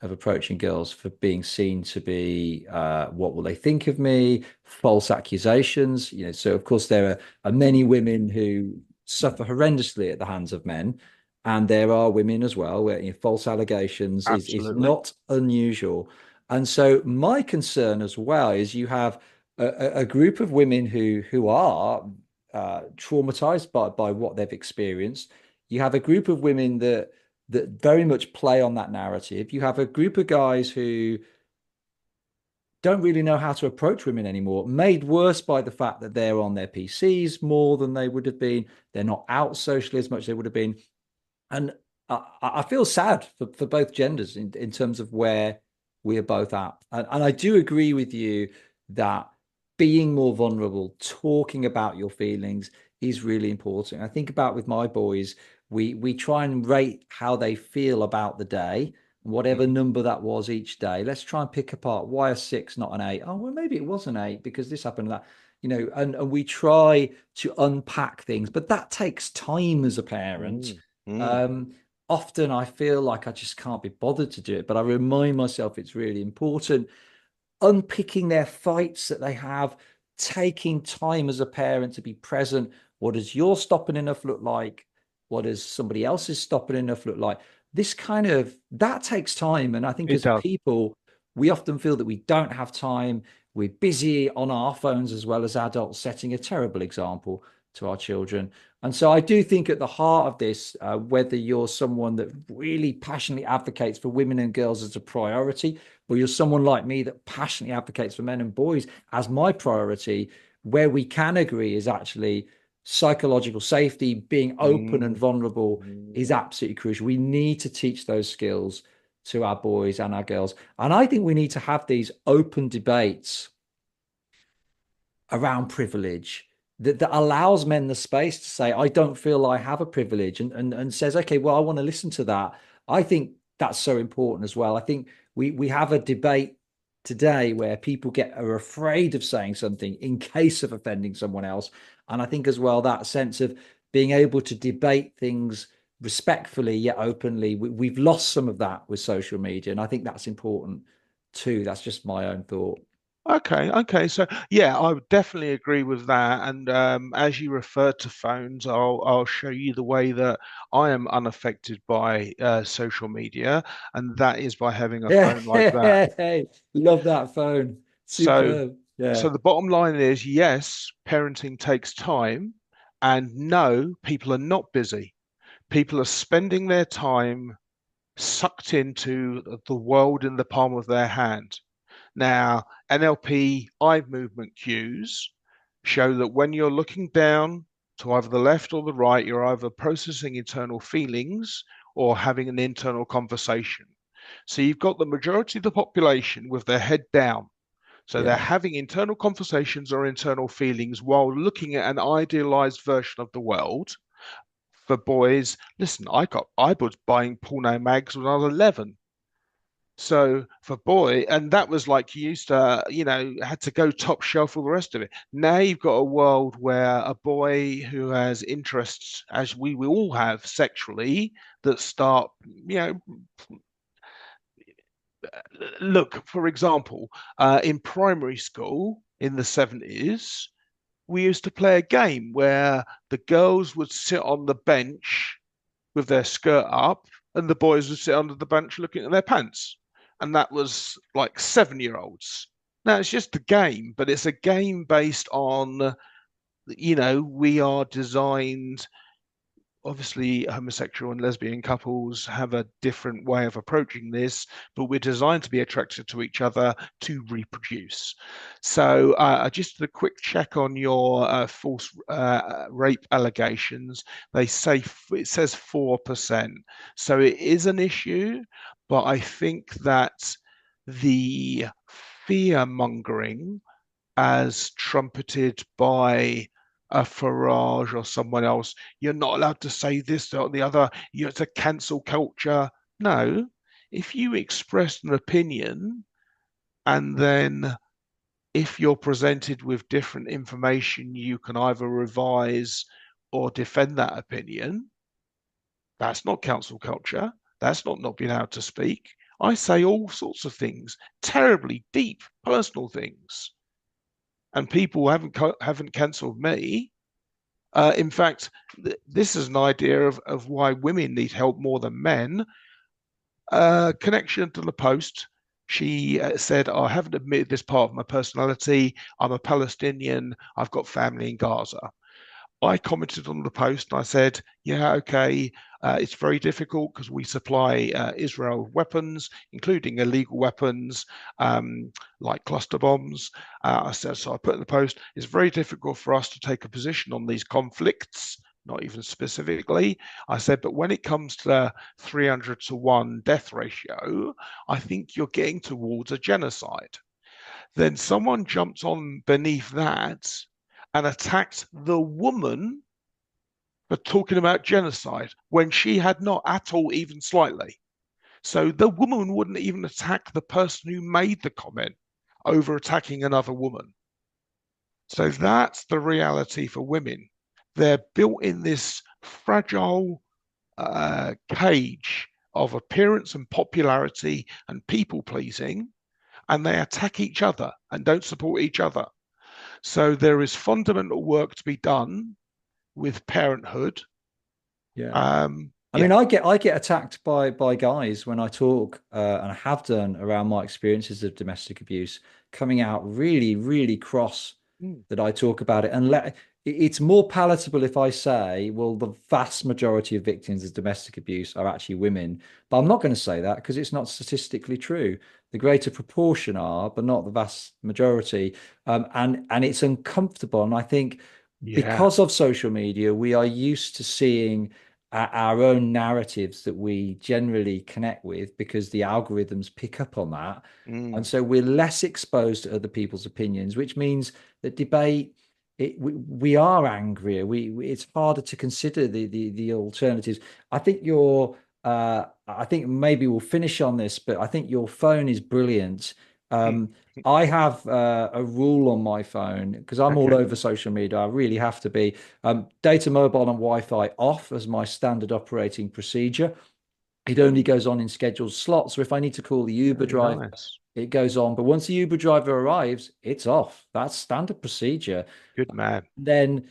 [SPEAKER 2] of approaching girls for being seen to be what will they think of me, false accusations. So of course are many women who suffer horrendously at the hands of men, and there are women as well where false allegations is
[SPEAKER 1] Absolutely.
[SPEAKER 2] not unusual. And so my concern as well is you have a group of women who are traumatized by what they've experienced. You have a group of women that very much play on that narrative. You have a group of guys who don't really know how to approach women anymore, made worse by the fact that they're on their PCs more than they would have been. They're not out socially as much as they would have been. And I feel sad for both genders in terms of where we are both at. And I do agree with you that being more vulnerable, talking about your feelings is really important. I think about with my boys, we try and rate how they feel about the day, whatever
[SPEAKER 1] Mhm.
[SPEAKER 2] number that was each day. Let's try and pick apart why a six, not an eight. Oh, well, maybe it was an eight because this happened and that. And we try to unpack things, but that takes time as a parent.
[SPEAKER 1] Mm. Mm.
[SPEAKER 2] um, Often I feel like I just can't be bothered to do it, but I remind myself it's really important. Unpicking their fights that they have, taking time as a parent to be present. What does your stopping enough look like? What does somebody else's stopping enough look like? This kind of that takes time. And I think
[SPEAKER 1] It
[SPEAKER 2] as
[SPEAKER 1] does.
[SPEAKER 2] people, we often feel that we don't have time. We're busy on our phones as well as adults, setting a terrible example to our children. And so I do think at the heart of this, whether you're someone that really passionately advocates for women and girls as a priority, or you're someone like me that passionately advocates for men and boys as my priority, where we can agree is actually psychological safety, being open and
[SPEAKER 1] Mm.
[SPEAKER 2] vulnerable
[SPEAKER 1] Mm.
[SPEAKER 2] is absolutely crucial. We need to teach those skills to our boys and our girls. And I think we need to have these open debates around privilege that allows men the space to say, I don't feel I have a privilege, and says, okay, well, I want to listen to that. I think that's so important as well. I think we have a debate today where people are afraid of saying something in case of offending someone else. And I think as well that sense of being able to debate things respectfully yet openly, we've lost some of that with social media. And I think that's important too. That's just my own thought.
[SPEAKER 1] Okay, okay. So yeah, I would definitely agree with that. And as you refer to phones, I'll show you the way that I am unaffected by social media, and that is by having a
[SPEAKER 2] Yeah,
[SPEAKER 1] phone like that.
[SPEAKER 2] love that phone.
[SPEAKER 1] So
[SPEAKER 2] Superb. Yeah,
[SPEAKER 1] so the bottom line is yes, parenting takes time, and no, people are not busy. People are spending their time sucked into the world in the palm of their hand. Now, NLP eye movement cues show that when you're looking down to either the left or the right, you're either processing internal feelings or having an internal conversation. So you've got the majority of the population with their head down. So they're
[SPEAKER 2] yeah,
[SPEAKER 1] having internal conversations or internal feelings while looking at an idealized version of the world. For boys, listen, I was buying porno mags when I was 11. So for boy, and that was like you used to, had to go top shelf, all the rest of it. Now you've got a world where a boy who has interests, as we all have sexually, that start, look, for example, in primary school in the 70s, we used to play a game where the girls would sit on the bench with their skirt up, and the boys would sit under the bench looking at their pants. And that was like 7-year-olds. Now it's just a game, but it's a game based on, we are designed. Obviously, homosexual and lesbian couples have a different way of approaching this, but we're designed to be attracted to each other to reproduce. So, I just did a quick check on your false rape allegations. They say it says 4%. So it is an issue, but I think that the fear mongering as trumpeted by a Farage or someone else. You're not allowed to say this or the other. It's a cancel culture. No, if you express an opinion and then if you're presented with different information, you can either revise or defend that opinion. That's not council culture. That's not being able to speak. I say all sorts of things, terribly deep, personal things, and people haven't cancelled me. In fact, this is an idea of why women need help more than men. Connection to the post. She said, I haven't admitted this part of my personality. I'm a Palestinian. I've got family in Gaza. I commented on the post and I said, yeah, okay, it's very difficult because we supply Israel with weapons, including illegal weapons like cluster bombs. I said, so I put in the post, it's very difficult for us to take a position on these conflicts, not even specifically. I said, but when it comes to the 300-to-1 death ratio, I think you're getting towards a genocide. Then someone jumped on beneath that and attacked the woman for talking about genocide when she had not at all, even slightly. So the woman wouldn't even attack the person who made the comment over attacking another woman. So that's the reality for women. They're built in this fragile cage of appearance and popularity and people pleasing, and they attack each other and don't support each other. So there is fundamental work to be done with parenthood.
[SPEAKER 2] Yeah. I
[SPEAKER 1] Yeah.
[SPEAKER 2] mean, I get attacked by guys when I talk, and I have done around my experiences of domestic abuse, coming out really, really cross
[SPEAKER 1] Mm.
[SPEAKER 2] that I talk about it. And it's more palatable if I say, well, the vast majority of victims of domestic abuse are actually women. But I'm not going to say that because it's not statistically true. The greater proportion are, but not the vast majority. And it's uncomfortable. And I think
[SPEAKER 1] Yeah.
[SPEAKER 2] because of social media, we are used to seeing our own narratives that we generally connect with because the algorithms pick up on that. And
[SPEAKER 1] Mm.
[SPEAKER 2] so we're less exposed to other people's opinions, which means that debate, we are angrier. It's harder to consider the alternatives. I think I think maybe we'll finish on this, but I think your phone is brilliant.
[SPEAKER 1] Mm.
[SPEAKER 2] I have a rule on my phone because I'm all
[SPEAKER 1] Okay.
[SPEAKER 2] over social media. I really have to be. Data, mobile, and Wi-Fi off as my standard operating procedure. It only goes on in scheduled slots. So if I need to call the Uber
[SPEAKER 1] Very
[SPEAKER 2] driver,
[SPEAKER 1] nice.
[SPEAKER 2] it goes on. But once the Uber driver arrives, it's off. That's standard procedure.
[SPEAKER 1] Good man.
[SPEAKER 2] Then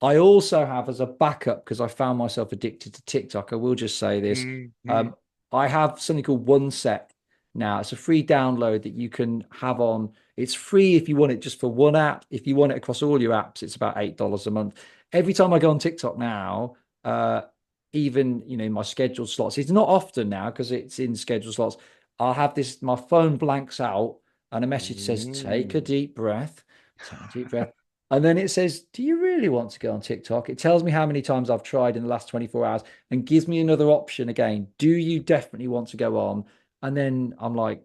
[SPEAKER 2] I also have as a backup, because I found myself addicted to TikTok. I will just say this.
[SPEAKER 1] Mm-hmm.
[SPEAKER 2] Um, I have something called One Set now. It's a free download that you can have on. It's free if you want it just for one app. If you want it across all your apps, it's about $8 a month. Every time I go on TikTok now, even in my scheduled slots, it's not often now because it's in scheduled slots. I'll have this, my phone blanks out and a message says, take a
[SPEAKER 1] Mm.
[SPEAKER 2] deep breath, take a deep breath. And then it says, do you really want to go on TikTok? It tells me how many times I've tried in the last 24 hours and gives me another option again. Do you definitely want to go on? And then I'm like,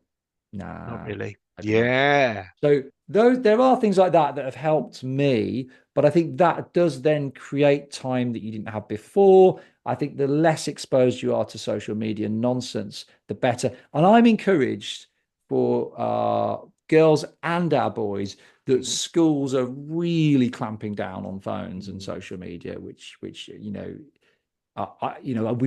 [SPEAKER 1] Not
[SPEAKER 2] nah,
[SPEAKER 1] really.
[SPEAKER 2] I can't.
[SPEAKER 1] Yeah.
[SPEAKER 2] So there are things like that that have helped me, but I think that does then create time that you didn't have before. I think the less exposed you are to social media nonsense, the better. And I'm encouraged for girls and our boys that
[SPEAKER 1] Mhm.
[SPEAKER 2] schools are really clamping down on phones and
[SPEAKER 1] Mm.
[SPEAKER 2] social media, which we've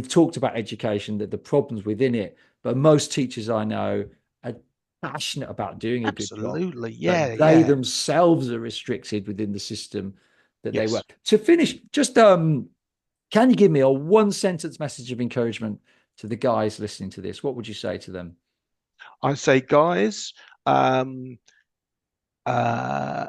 [SPEAKER 2] talked about education, that the problems within it, but most teachers I know are passionate about doing a good job,
[SPEAKER 1] Absolutely. Yeah.
[SPEAKER 2] but they
[SPEAKER 1] Yeah.
[SPEAKER 2] themselves are restricted within the system that they
[SPEAKER 1] Yes.
[SPEAKER 2] work. To finish, just can you give me a one sentence message of encouragement to the guys listening to this? What would you say to them?
[SPEAKER 1] I say, guys, um, uh,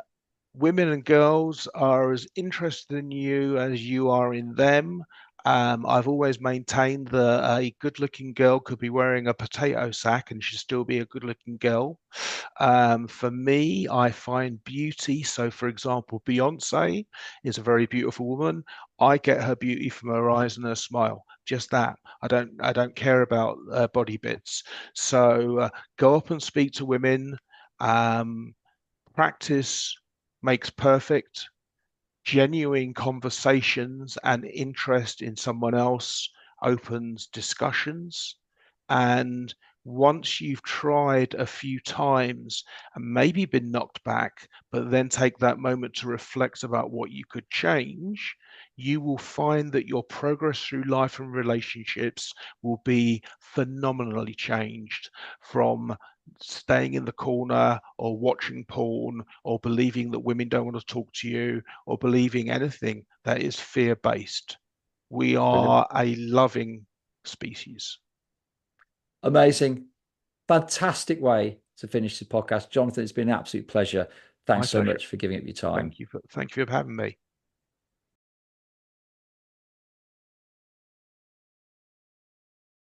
[SPEAKER 1] women and girls are as interested in you as you are in them. I've always maintained that a good-looking girl could be wearing a potato sack and she'd still be a good-looking girl. For me, I find beauty. So, for example, Beyonce is a very beautiful woman. I get her beauty from her eyes and her smile. Just that. I don't care about body bits. So, go up and speak to women. Um, Practice makes perfect. Genuine conversations and interest in someone else opens discussions. And once you've tried a few times and maybe been knocked back, but then take that moment to reflect about what you could change, you will find that your progress through life and relationships will be phenomenally changed from staying in the corner or watching porn or believing that women don't want to talk to you or believing anything that is fear-based. We
[SPEAKER 2] Brilliant.
[SPEAKER 1] are a loving species.
[SPEAKER 2] Amazing. Fantastic way to finish the podcast. Jonathan, it's been an absolute pleasure.
[SPEAKER 1] My
[SPEAKER 2] Thanks so
[SPEAKER 1] pleasure.
[SPEAKER 2] much for giving up your time.
[SPEAKER 1] Thank you for having me.